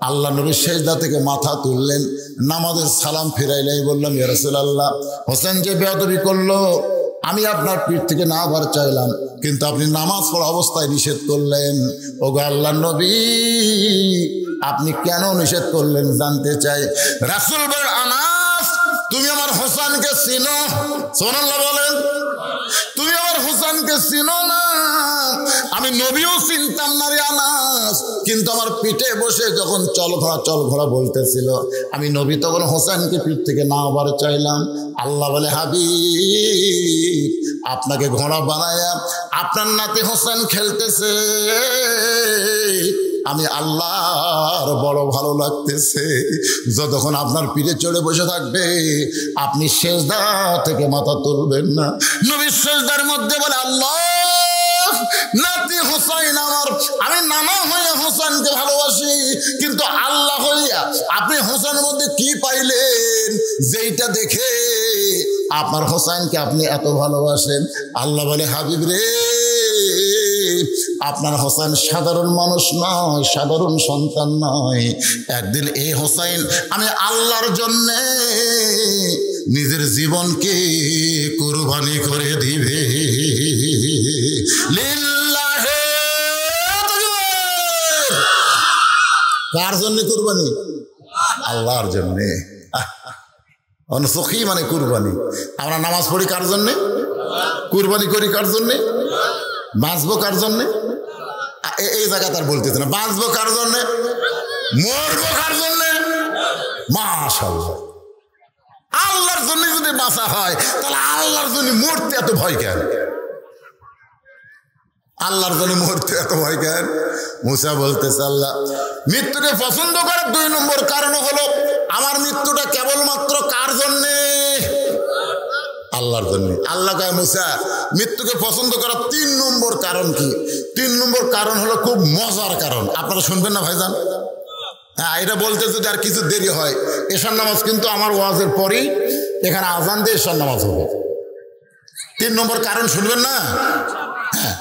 আল্লাহ নবী সেজদা থেকে মাথা তুললেন, নামাজের সালাম ফিরাইলেই বললাম, ইয়া রাসূলুল্লাহ, হোসেন যে বেয়াদবি করলো, আমি আপনার পিঠ থেকে নামাবার চাইলাম, কিন্তু আপনি নামাজ পড়া অবস্থায় নিষেধ করলেন। ও গো আল্লাহর নবী, আপনি কেন নিষেধ করলেন জানতে চাই। রাসূল বলেন, আনাস, তুমি আমার হোসেনকে চিনো? সুবহানাল্লাহ বলেন। তুমি আমার হোসেনকে চিনো না? আমি নবীও চিনতাম না রে আনাস, কিন্তু আমার পিঠে বসে যখন চল ঘোড়া বলতেছিল, আমি নবী তখন হোসেনকে পিঠ থেকে নামাবার চাইলাম। আল্লাহ বলে, হাবিব, আপনাকে ঘোড়া বানায়া আপনার নাতি হোসেন খেলতেছে, আমি আল্লাহর বড় ভালো লাগতেছে। যতক্ষণ আপনার পিঠে চড়ে বসে থাকবে, আপনি সেজদা থেকে মাথা তুলবেন না। নবীর সেজদার মধ্যে বলে, আল্লাহ, নাতি হোসেন আমার, আমি নানা হয়ে হোসেনকে ভালোবাসি, কিন্তু আল্লাহ হইয়া আপনি হোসেনের মধ্যে কি পাইলেন যেইটা দেখে আপনার হোসেনকে আপনি এত ভালোবাসেন? আল্লাহ বলে, হাবিব রে, আপনার হোসেন সাধারণ মানুষ নয়, সাধারণ সন্তান নয়। একদিন এই হোসেন আমি আল্লাহর জন্যে নিজের জীবনকে কুরবানি করে দিবে। লিল্লাহে, কার জন্য কুরবানি? আল্লাহর জন্যে। অনুসখী মানে কুরবানি। আমরা নামাজ পড়ি কার জন্যে? কুরবানি করি কার জন্যে? বাঁচবো কার জন্যে? এই জায়গা তার বলতেছে না, বাঁচবো কার জন্যে, মরবো কার জন্যে? মাশাআল্লাহ, আল্লাহর জন্য যদি বাঁচা হয়, তাহলে আল্লাহর জন্য মরতে এত ভয় কেন? আল্লাহর জন্য মরতে এত ভয় কেন? মুসা বলতেছে, আল্লাহ মৃত্যুকে পছন্দ করার 2 নম্বর কারণ হলো, আমার মৃত্যুটা কেবলমাত্র কার জন্যে? আল্লাহর জন্য। আল্লাহ কয়, মুসা, মৃত্যুকে পছন্দ করার 3 নম্বর কারণ কি? 3 নম্বর কারণ হলো খুব মজার কারণ। আপনারা শুনবেন না ভাইজান? হ্যাঁ, এটা বলতে যদি আর কিছু দেরি হয়, এশার নামাজ কিন্তু আমার ওয়াজের পরেই এখানে আজান দিয়ে এশার নামাজ হবে। 3 নম্বর কারণ শুনবেন না? হ্যাঁ,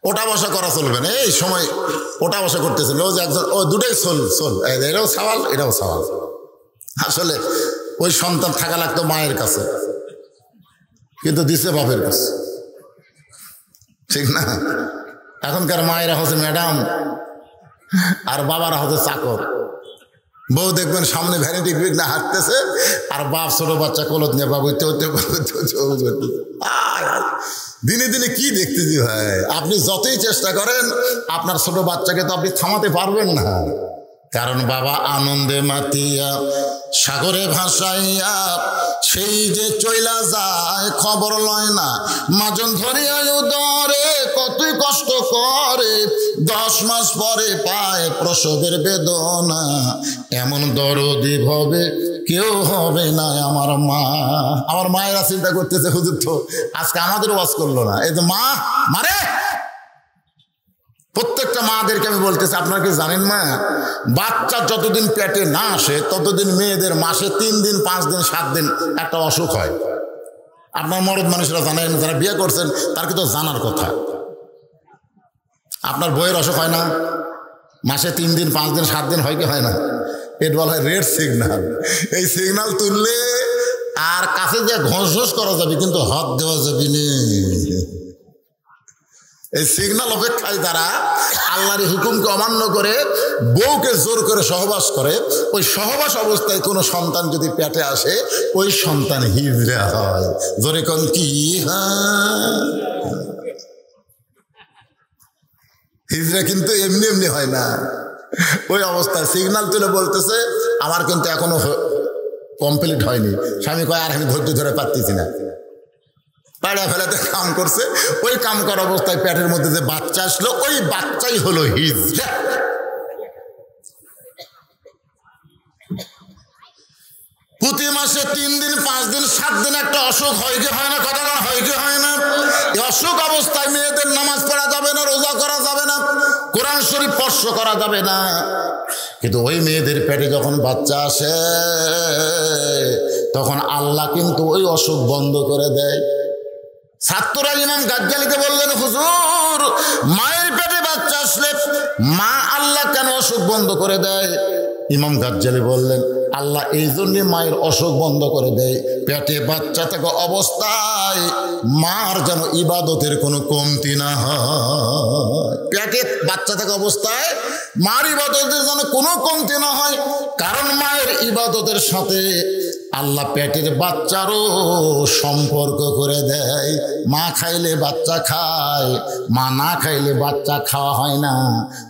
ওটা বসা করা চলবে না, এই সময় ওটা বসা করতেছেন, ও যে একজন, ও দুটাই সোল, এটাও সওয়াল এটাও সওয়াল। আসলে ওই সন্তান থাকা লাগতো মায়ের কাছে, কিন্তু দিছে বাপের কাছে, ঠিক না? এখনকার মায়েরা হচ্ছে ম্যাডাম আর বাবারা হচ্ছে চাকর। বউ দেখবেন সামনে ভ্যানিটি ব্যাগ না হাঁটতেছে, আর বাপ ছোট বাচ্চা কলত নিয়ে বাবু দিনে দিনে কি দেখতেছি ভাই। আপনি যতই চেষ্টা করেন আপনার ছোট বাচ্চাকে তো আপনি থামাতে পারবেন না, কারণ বাবা আনন্দে মাতিয়া সাগরে ভাসাইয়া সেই যে চইলা যায় খবর লয় না, মাজন ধরিয়া উদরে কতই কষ্ট করে, 10 মাস পরে পায় প্রসবের বেদনা, এমন দরদি হবে কেউ হবে না আমার মা। আমার মায়েরা চিন্তা করতেছে হুজুর তো আজকে আমাদের ওয়াজ করলো না, এই তো মা মারে। প্রত্যেকটা মাদেরকে আমি বলতেছি, আপনারা কি জানেন মা, বাচ্চা যতদিন পেটে না আসে ততদিন মেয়েদের মাসে 3 দিন 5 দিন 7 দিন একটা অসুখ হয়। আপনার মরদ মানুষরা জানেন, যারা বিয়ে করছেন তার কিন্তু জানার কথা। আপনার বইয়ের অসুখ হয় না? মাসে 3 দিন 5 দিন 7 দিন হয় কি হয় না? এর বলা হয় রেড সিগন্যাল। এই সিগন্যাল তুললে আর কাছে যে ঘোষ করা যাবে, কিন্তু হাত দেওয়া যাবে না। এই সিগন্যাল অপেক্ষায় তারা আল্লাহর হুকুমকে অমান্য করে বউকে জোর করে সহবাস করে। ওই সহবাস অবস্থায় কোনো সন্তান যদি পেটে আসে, ওই সন্তান হিজড়া হয়। জোরে কোন কি? হিজড়া কিন্তু এমনি এমনি হয় না। ওই অবস্থায় সিগন্যাল তুলে বলতেছে আমার কিন্তু এখনো কমপ্লিট হয়নি। স্বামী কয় আর আমি ধৈর্য ধরে পারতেছি না, পাড়া ফেলাতে কাম করছে। ওই কাম করা অবস্থায় পেটের মধ্যে যে বাচ্চা আসলো, ওই বাচ্চাই হলো হিজড়া। প্রতি মাসে 3 দিন 5 দিন 7 দিন একটা অসুখ হয় কি হয় না? কথা হয় কি হয় না? এই অসুখ অবস্থায় মেয়েদের নামাজ পড়া যাবে না, রোজা করা যাবে না, কোরআন শরীফ স্পর্শ করা যাবে না। কিন্তু ওই মেয়েদের পেটে যখন বাচ্চা আসে, তখন আল্লাহ কিন্তু ওই অসুখ বন্ধ করে দেয়। ছাত্ররা ইমাম গাজ্জালীকে বললেন, হুজুর মায়ের পেটে বাচ্চা আসলে মা আল্লাহ কেন অসুখ বন্ধ করে দেয়? ইমাম গাজ্জালী বললেন, আল্লাহ এই জন্যে মায়ের অসুখ বন্ধ করে দেয়, পেটে বাচ্চা থাকা অবস্থায় মার যেন ইবাদতের কোনো কমতি না হয়। পেটে বাচ্চা থাকা অবস্থায় মার ইবাদতের যেন কোনো কমতি না হয়, কারণ মায়ের ইবাদতের সাথে আল্লাহ পেটের বাচ্চারও সম্পর্ক করে দেয়। মা খাইলে বাচ্চা খায়, মা না খাইলে বাচ্চা খাওয়া হয় না।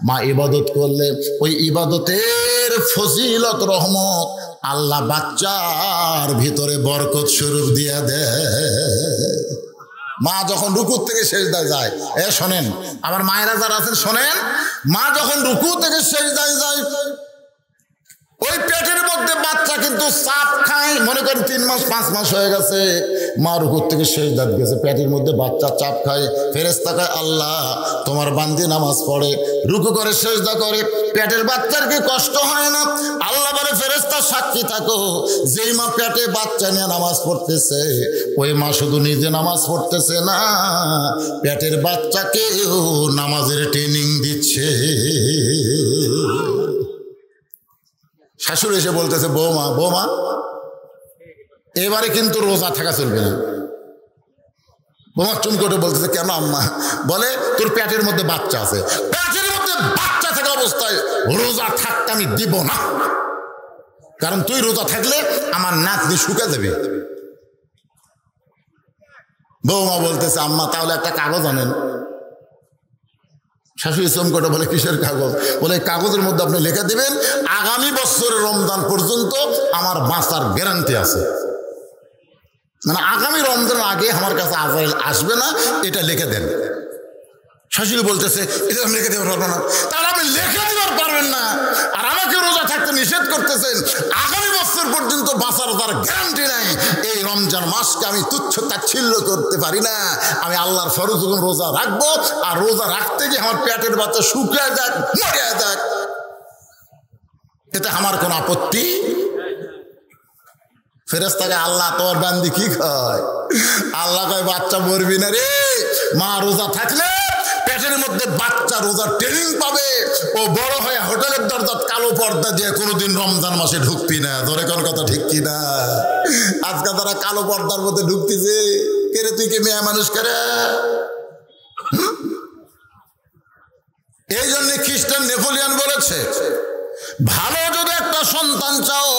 মা ইবাদত করলে ওই ইবাদতের ফজিলত রহমত আল্লাহ বাচ্চার ভিতরে বরকত স্বরূপ দিয়া দেয়। মা যখন রুকু থেকে সেজদায় যায়, শোনেন আমার মায়েরা যারা আছেন শোনেন, মা যখন রুকু থেকে সেজদায় যায়, ওই পেটের মধ্যে বাচ্চা কিন্তু চাপ খায়। মনে করেন 3 মাস 5 মাস হয়ে গেছে, মা রুকু থেকে সেজদাত গেছে, পেটের মধ্যে বাচ্চা চাপ খায়। ফেরেশতা কয়, আল্লাহ তোমার বান্দি নামাজ পড়ে, রুকু করে সেজদা করে, পেটের বাচ্চার কি কষ্ট হয় না? আল্লাহ বলে, ফেরেশতা সাক্ষী থাকো, যেই মা পেটে বাচ্চা নিয়ে নামাজ পড়তেছে, ওই মা শুধু নিজে নামাজ পড়তেছে না, পেটের বাচ্চাকেও নামাজের ট্রেনিং দিচ্ছে। শাশুড়ি এসে বলতেছে, বৌমা বৌমা এবারে কিন্তু রোজা থাকা চলবে না। বৌমা চুমকোটে বলতেছে, কেন আম্মা? বলে, তোর পেটের মধ্যে বাচ্চা আছে, পেটের মধ্যে বাচ্চা থাকা অবস্থায় রোজা থাকতে আমি দিব না, কারণ তুই রোজা থাকলে আমার নাতনি শুকে যাবে। বৌমা বলতেছে, আম্মা তাহলে একটা কাগজ আনেন। শাশুড়ি চমকোটে বলে, কিসের কাগজ? বলে, কাগজের মধ্যে আপনি লিখে দিবেন আগামী বছরের রমজান পর্যন্ত আমার বাঁচার গ্যারান্টি আছে, মানে আগামী রমজানের আগে আমার কাছে আজরাইল আসবে না, এটা লিখে দেন। শাশুড়ি বলতেছে, এটা আমি লিখে দিতে পারবো না। তাহলে আপনি লিখে দিতে পারবেন না আর আমাকে রোজা থাকতে নিষেধ করতেছেন, আগামী বছর পর্যন্ত বাঁচার তার গ্যারান্টি নাই। এই রমজান মাসকে আমি তুচ্ছ তাচ্ছিল্য করতে পারি না। আমি আল্লাহর ফরজ হুকুম রোজা রাখবো, আর রোজা রাখতে গিয়ে আমার পেটের বাচ্চা শুকিয়ে যাক, মরিয়া যাক, এতে আমার কোনো আপত্তি। ফেরেশতাকে, আল্লাহ তোর বান্দি কি খায়? আল্লাহ কয়, বাচ্চা মরবি না রে, মা রোজা থাকলে পেটের মধ্যে মধ্যে বাচ্চা রোজার ট্রেনিং পাবে, ও বড় হয়ে হোটেলের দরজা কালো পর্দা দিয়ে কোনোদিন রমজান মাসে ঢুকবি না। ধরে কোন কথা ঠিক কিনা? আজকে তারা কালো পর্দার মধ্যে ঢুকতেছে। কেরে তুই কে মেয়ে মানুষ করে? এই জন্য খ্রিস্টান নেপোলিয়ন বলেছে, ভালো যদি একটা সন্তান চাও,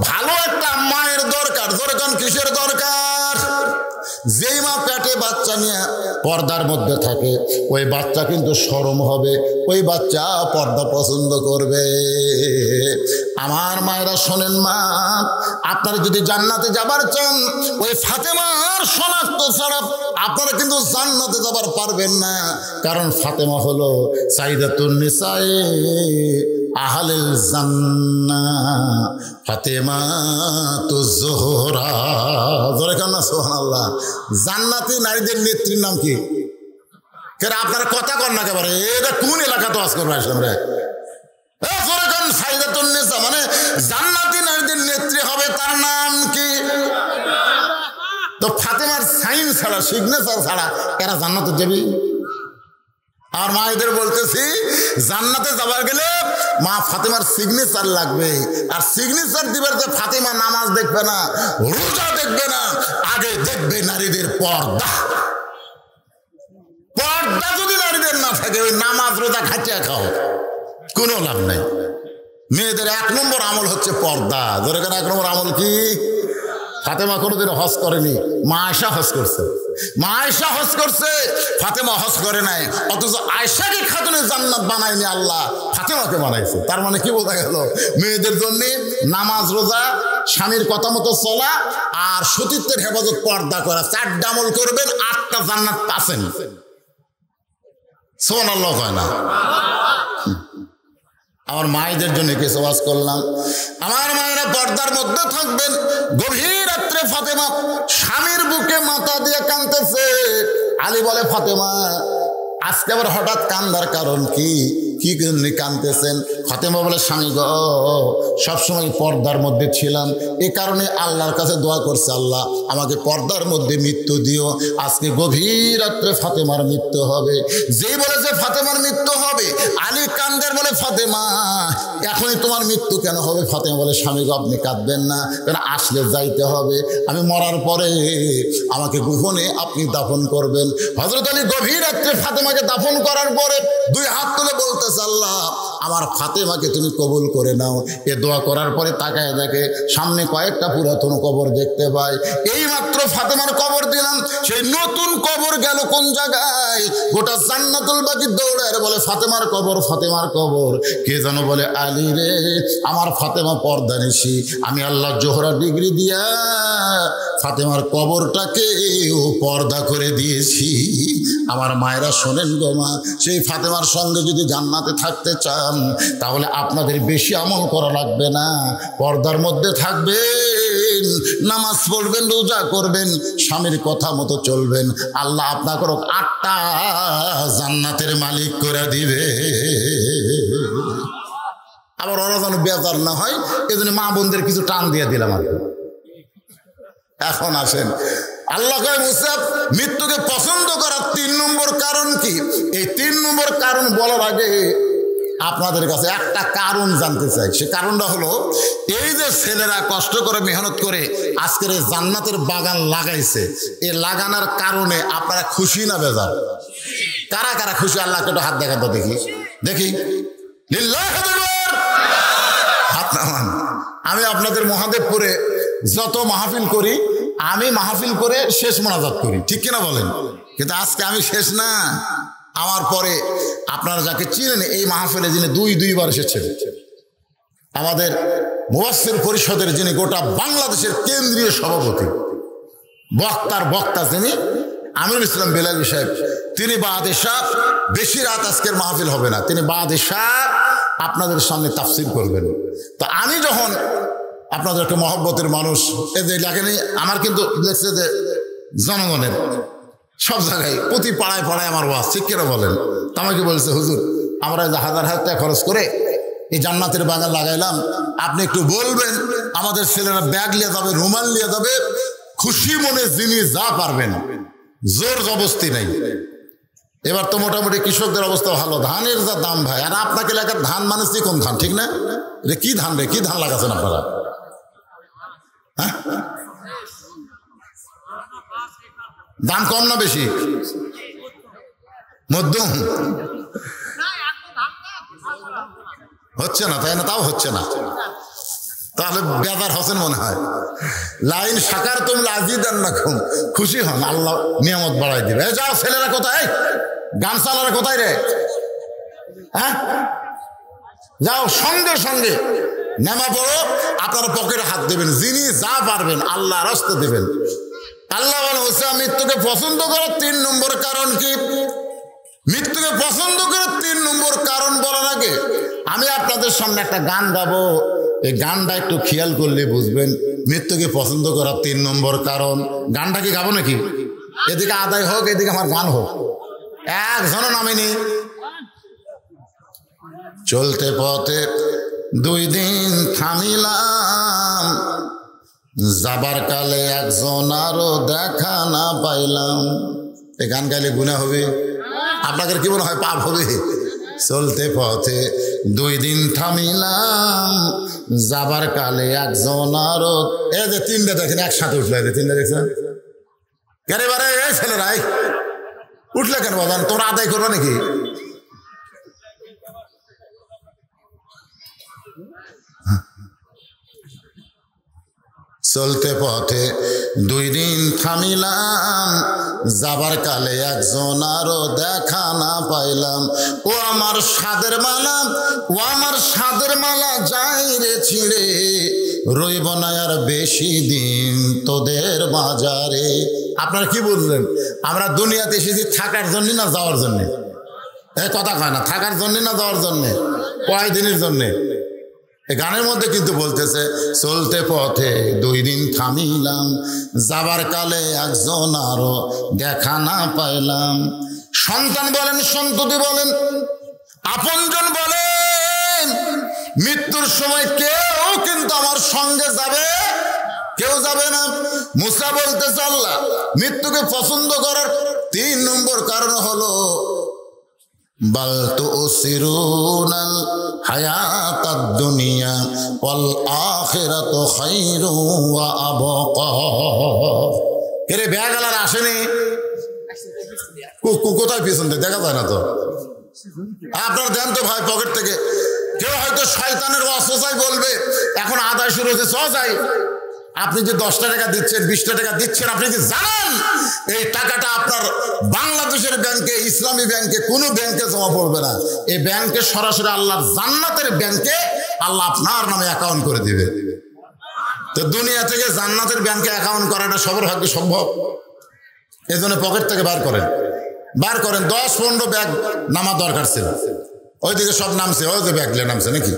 ভালো একটা মায়ের দরকার। ধরে কোন কিসের দরকার? যেই মা পেটে বাচ্চা নিয়ে পর্দার মধ্যে থাকে, ওই বাচ্চা কিন্তু শরম হবে, ওই বাচ্চা পর্দা পছন্দ করবে। আমার মায়েরা শোনেন, মা আপনারা যদি জান্নাতে যাবার চান, ওই ফাতেমার শনাক্ত ছাড়া আপনারা কিন্তু জান্নাতে যাবার পারবেন না। কারণ ফাতেমা হলো সাইয়্যিদাতুন নিসায়ে আহলিল জান্নাহ, ফাতেমা তু জোহরা। জোরে কান্না সুবহানাল্লাহ। জান্নাতি নারীদের নেত্রীর নাম কি? কেন আপনারা কথা কন না একেবারে? এটা কোন এলাকা তো আজ করবে আসলাম রে? জোরে কান। সাইয়্যিদাতুন নিসা মানে জান্নাতি নারীদের নেত্রী হবে, তার নাম কি? তো ফাতেমার সাইন ছাড়া, সিগনেচার ছাড়া এরা জান্নাতে যাবে? আর মায়েদের বলতেছি, জান্নাতে যাবার গেলে মা ফাতেমার সিগনেচার লাগবে। আর সিগনেচার দিবার যে ফাতেমা নামাজ দেখবে না, রোজা দেখবে না, আগে দেখবে নারীদের পর্দা। পর্দা যদি নারীদের না থাকে, ওই নামাজ রোজা খাটিয়া খাও, কোনো লাভ নাই। মেয়েদের 1 নম্বর আমল হচ্ছে পর্দা। ধরে কেন 1 নম্বর আমল কি? ফাতেমা কোনোদিন হজ করেনি, মা আয়েশা হজ করছে। মা আয়েশা হজ করছে, ফাতেমা হজ করে নাই। অথচ আয়েশাকে খাতুনে জান্নাত বানায়নি আল্লাহ, ফাতেমাকে বানাইছে। তার মানে কি বোঝা গেল? মেয়েদের জন্য নামাজ রোজা, স্বামীর কথা মতো চলা, আর সতীত্বের হেফাজত, পর্দা করা, 4টা আমল করবেন, 8টা জান্নাত পাচ্ছেন। সুবহানাল্লাহ হয় না? আমার মায়েদের জন্য কিছু ওয়াজ করলাম। আমার মায়েরা পর্দার মধ্যে থাকবেন। গভীর রাত্রে ফাতেমা স্বামীর বুকে মাথা দিয়ে কাঁদতেছে। আলী বলে, ফাতেমা আজকে আবার হঠাৎ কান্দার কারণ কি? কি জন্য কাঁদতেছেন? ফাতেমা বলে, স্বামী গো, সবসময় পর্দার মধ্যে ছিলাম, এ কারণে আল্লাহর কাছে দোয়া করছে, আল্লাহ আমাকে পর্দার মধ্যে মৃত্যু দিও। আজকে গভীর রাত্রে ফাতেমার মৃত্যু হবে। যেই বলেছে ফাতেমার মৃত্যু হবে, আলী কান্দের বলে, ফাতেমা এখনই তোমার মৃত্যু কেন হবে? ফাতেমা বলে, স্বামী গো আপনি কাঁদবেন না, কারণ আসলে যাইতে হবে। আমি মরার পরে আমাকে গোপনে আপনি দাফন করবেন। হযরত আলী গভীর রাত্রে ফাতেমাকে দাফন করার পরে 2 হাত তুলে বলতেছে, আল্লাহ আমার ফাতেমাকে তুমি কবুল করে নাও। এ দোয়া করার পরে তাকায় দেখে সামনে কয়েকটা পুরাতন কবর দেখতে পায়। এই মাত্র ফাতেমার কবর দিলাম, সেই নতুন কবর গেল কোন জায়গায়? গোটা জান্নাতুল বাকি দৌড়ায় বলে, ফাতেমার কবর, ফাতেমার কবর। কে যেন বলে, আলী রে, আমার ফাতেমা পর্দা নিশি, আমি আল্লাহ জোহরা ডিগ্রি দিয়া ফাতেমার কবরটাকে পর্দা করে দিয়েছি। আমার মায়েরা শোনেন গো মা, সেই ফাতেমার সঙ্গে যদি জান্নাতে থাকতে চান, তাহলে আপনাদের বেশি আমল করা লাগবে না। পর্দার মধ্যে থাকবেন, নামাজ পড়বেন, রোজা করবেন, স্বামীর কথা মতো চলবেন, আল্লাহ আপনাকে 8টা জান্নাতের মালিক করে দিবে। আবার ওরা যেন বেজার না হয়, এজন্য মা বোনদের কিছু টান দিয়ে দিলাম আর কি। এখন আসেন, আল্লাহ মুসাফ মৃত্যুকে পছন্দ করার 3 নম্বর কারণ কি? এই 3 নম্বর কারণ বলার আগে আপনাদের কাছে একটা কারণ জানতে চাই। সে কারণটা হলো, এই যে ছেলেরা কষ্ট করে মেহনত করে আজকের এই জান্নাতের বাগান লাগাইছে, এই লাগানোর কারণে আপনারা খুশি না বেজার? কারা কারা খুশি? আল্লাহকে একটু হাত দেখাতে দেখি, দেখি। হাত নামান। আমি আপনাদের মহাদেবপুরে যত মাহফিল করি, আমি মাহফিল করে শেষ মোনাজাত করি, ঠিক কিনা বলেন? কিন্তু আজকে আমি শেষ না, আমার পরে আপনারা যাকে চিনেন এই মাহফিলে যিনি 2 বার এসেছেন, আমাদের মুয়াসসির পরিষদের যিনি গোটা বাংলাদেশের কেন্দ্রীয় সভাপতি, বক্তা যিনি আমিরুল ইসলাম বেলালী সাহেব, তিনি বাদেশা, বেশি রাত আজকের মাহফিল হবে না, তিনি বাদেশা আপনাদের সামনে তাফসীর করবেন। তো আমি যখন আপনাদেরকে মহব্বতের মানুষ, এই যে লেখেনি আমার, কিন্তু লেখছে যে জনগণের সব জায়গায় প্রতি পাড়ায় পাড়ায় আমার ওয়াজ, ঠিক কেন বলেন? তো আমাকে বলছে, হুজুর আমরা যে 1000 টাকা খরচ করে এই জান্নাতের বাগান লাগাইলাম, আপনি একটু বলবেন আমাদের ছেলেরা ব্যাগ নিয়ে যাবে, রুমাল নিয়ে যাবে, খুশি মনে যিনি যা পারবেন, জোর জবস্তি নেই। এবার তো মোটামুটি কৃষকদের অবস্থা ভালো, ধানের যা দাম ভাই। আর আপনাকে এলাকার ধান মানে চিকন ধান, ঠিক না? রে কি ধান রে, কি ধান লাগাচ্ছেন আপনারা? হ্যাঁ, দাম কম না বেশি? মধ্যম হচ্ছে না, তাই না? তাও হচ্ছে না, তাহলে বেজার হোসেন মনে হয়। লাইন শাকার তুমি লাজি দেন না, খুব খুশি হন, আল্লাহ নিয়ামত বাড়াই দিবে। যাও ছেলেরা কোথায়, গান চালারা কোথায় রে? হ্যাঁ, যাও সঙ্গে সঙ্গে নামা পড়ো, আপনারা পকেটে হাত দেবেন, যিনি যা পারবেন আল্লাহ রাস্তা দেবেন। আল্লাহ বলে মৃত্যুকে পছন্দ করার 3 নম্বর কারণ কি? মৃত্যুকে পছন্দ করার 3 নম্বর কারণ বলার আগে আমি আপনাদের সামনে একটা গান গাবো। এই গানটা একটু খেয়াল করলে বুঝবেন মৃত্যুকে পছন্দ করার 3 নম্বর কারণ। গানটা কি গাবো নাকি? এদিকে আদায় হোক, এদিকে আমার গান হোক, একজনও নামেনি। চলতে পথে 2 দিন থামিলাম, যাবার কালে একজন আরো দেখা না পাইলাম। এই গান গাইলে গুনাহ হবে? আপনাদের কি মনে হয় পাপ হবে? চলতে পথে 2 দিন থামিলাম, যাবার কালে একজন আরো। এই যে 3টা দেখেন একসাথে উঠলো, এই 3টা দেখছেন? কেরে বারে এই ছেলেরাই উঠলে কেন বাবা? তোমরা আদায় করবে নাকি? চলতে পথে 2 দিন থামিলাম, যাবার কালে একজন আরো দেখা না পাইলাম। ও আমার সাদের মালা, ও আমার সাদের মালা যাই রে ছিঁড়ে, রইব না আর বেশি দিন তোদের বাজারে। আপনারা কি বললেন? আমরা দুনিয়াতে এসেছি থাকার জন্য না যাওয়ার জন্যে? এই কথা কয় না, থাকার জন্য না যাওয়ার জন্যে? কয় দিনের জন্যে? এই গানের মধ্যে কিন্তু বলতেছে চলতে পথে 2 দিন থামিলাম, যাবার কালে একজন আরো দেখা না পাইলাম। সন্তান বলেন, সন্ততি বলেন, আপনজন বলেন, মৃত্যুর সময় কেউ কিন্তু আমার সঙ্গে যাবে, কেউ যাবে না। মুসা বলতেছে আল্লাহ মৃত্যুকে পছন্দ করার 3 নম্বর কারণ হলো বাল তুসিরুনাল হায়াতাদ দুনিয়া ওয়াল আখিরাতু খায়রু ওয়া আবকা। এরে বেয়াগালার আসেনি? কোথায় পিছন থেকে দেখা যায় না তো? আপনার দেন তো ভাই পকেট থেকে। কেউ হয়তো শয়তানের ওয়াসওয়াসায় বলবে এখন আদায় শুরু হয়েছে, যাই। আপনি যে 10টা টাকা দিচ্ছেন, 20টা টাকা দিচ্ছেন, আপনি কি জানেন এই টাকাটা আপনার বাংলাদেশের ব্যাংকে, ইসলামী ব্যাংকে, কোনো ব্যাংকে জমা পড়বে না। এই ব্যাংকে সরাসরি আল্লাহর জান্নাতের ব্যাংকে আল্লাহ আপনার নামে অ্যাকাউন্ট করে দিবে। তো দুনিয়া থেকে জান্নাতের ব্যাংকে অ্যাকাউন্ট করাটা সবার ভাগ্যে সম্ভব? এই জন্য পকেট থেকে বার করেন, 10-15 ব্যাগ নামা দরকার ছিল। ওইদিকে সব নামছে, ওই যে ব্যাগলে নামছে নাকি?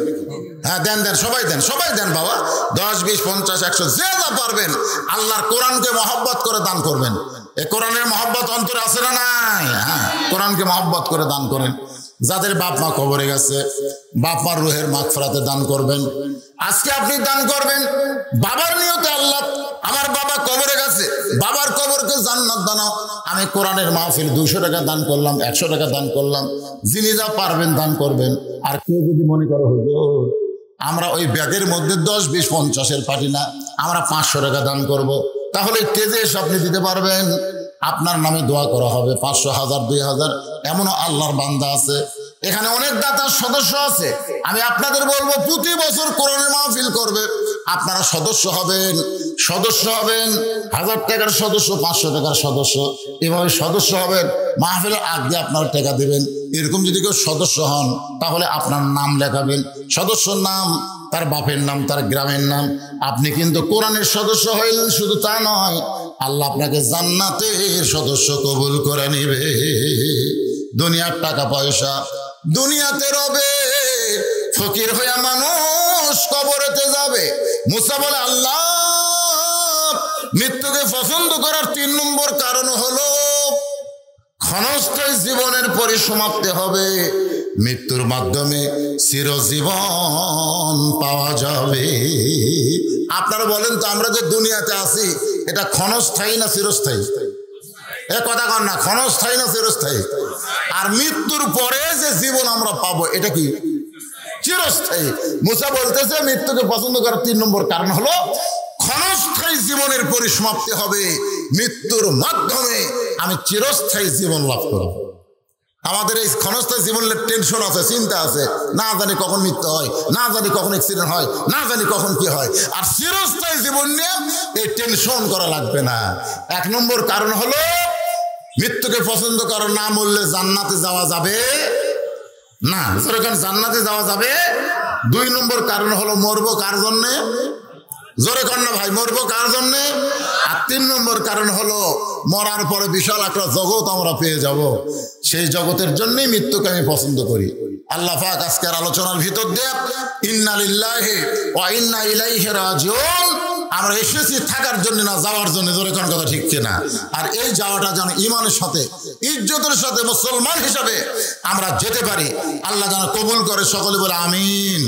হ্যাঁ, দেন দেন, সবাই দেন, সবাই দেন বাবা। 10, 20, 50, 100 যে যা পারবেন আল্লাহর কোরআনকে মহব্বত করে দান করবেন। এই কোরআনের মহব্বত অন্তরে আছে না নাই? হ্যাঁ, কোরআনকে মহব্বত করে দান করেন। যাদের বাপ মা কবরে গেছে, বাপ মার রুহের মাগফিরাতে দান করবেন। আজকে আপনি দান করবেন বাবার নিয়তে, আল্লাহ আমার বাবা কবরে গেছে, বাবার কবরকে জান্নাত বানাও। আমি কোরআনের মাহফিল 200 টাকা দান করলাম, 100 টাকা দান করলাম। যিনি যা পারবেন দান করবেন। আর কেউ যদি মনে করো হুজুর আমরা ওই ব্যাগের মধ্যে 10, 20, 50-এর পারি না, আমরা 500 টাকা দান করব, তাহলে তেজে এসে আপনি দিতে পারবেন। আপনার নামে দোয়া করা হবে 500, 1000, 2000। এমনও আল্লাহর বান্দা আছে, এখানে অনেক দাতার সদস্য আছে। আমি আপনাদের বলবো প্রতি বছর কোরআনের মাহফিল করবে, আপনারা সদস্য হবেন। 1000 টাকার সদস্য, 500 টাকার সদস্য, এভাবে সদস্য হবেন। মাহফিলের আগে আপনারা টাকা দেবেন। এরকম যদি কেউ সদস্য হন তাহলে আপনার নাম লেখাবেন, সদস্যর নাম, তার বাপের নাম, তার গ্রামের নাম। আপনি কিন্তু কোরআনের সদস্য হইলেন, শুধু তা নয়, আল্লাহ আপনাকে জান্নাতের সদস্য কবুল করে নিবে। দুনিয়ার টাকা পয়সা দুনিয়াতে রবে, ফকির হইয়া মানুষ কবরেতে যাবে। মুসা বলে আল্লাহ মৃত্যুকে পছন্দ করার 3 নম্বর কারণ হলো ক্ষণস্থায়ী জীবনের পরিসমাপ্তি হবে, মৃত্যুর মাধ্যমে চিরজীবন পাওয়া যাবে। আপনারা বলেন তো আমরা যে দুনিয়াতে আছি এটা ক্ষণস্থায়ী না চিরস্থায়ী? এ কথা কন না, ক্ষণস্থায়ী না চিরস্থায়ী? আর মৃত্যুর পরে যে জীবন আমরা পাবো এটা কি? চিরস্থায়ী। মুসা বলতেছে মৃত্যুকে পছন্দ করার 3 নম্বর কারণ হলো ক্ষণস্থায়ী জীবনের পরিসমাপ্তি হবে, মৃত্যুর মাধ্যমে আমি চিরস্থায়ী জীবন লাভ করব। আমাদের এই ক্ষণস্থায়ী জীবনের টেনশন আছে, চিন্তা আছে, না জানি কখন মৃত্যু হয়, না জানি কখন অ্যাক্সিডেন্ট হয়, না জানি কখন কি হয়। আর চিরস্থায়ী জীবন নিয়ে এই টেনশন করা লাগবে না। 1 নম্বর কারণ হলো মৃত্যুকে পছন্দ করার না মরলে জান্নাতে যাওয়া যাবে না। জান্নাতে যাওয়া যাবে। 2 নম্বর কারণ হলো মরবো কার জন্যে? জোরে কর না ভাই, মরবো কার জন্যে? আর 3 নম্বর কারণ হলো মরার পরে বিশাল একটা জগৎ আমরা পেয়ে যাব, সেই জগতের জন্যই মৃত্যুকে আমি পছন্দ করি। আল্লাহ পাক আজকের আলোচনার ভিতর দিয়ে ইন্না লিল্লাহি ওয়া ইন্না ইলাইহি রাজিউন, আমরা এসেছি থাকার জন্য না যাওয়ার জন্য। জোরে কোন কথা ঠিক কিনা? আর এই যাওয়াটা যেন ঈমানের সাথে ইজ্জতের সাথে মুসলমান হিসাবে আমরা যেতে পারি, আল্লাহ যেন কবুল করে। সকলে বলে আমিন।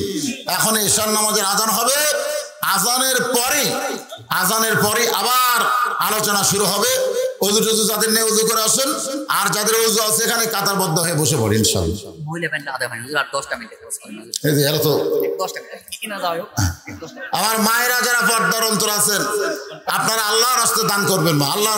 এখন ঈশার নামাজের আজান হবে, আজানের পরে আবার আলোচনা শুরু হবে। ওযু টুজু যাদের নেই ওযু করে আসেন, আর যাদের ওযু আছে এখানে কাতারবদ্ধ হয়ে বসে পড়ে ইনশাআল্লাহ। আমার মায়েরা যারা পর্দার অন্তর আছেন, আপনারা আল্লাহর রাস্তায় দান করবেন। আল্লাহ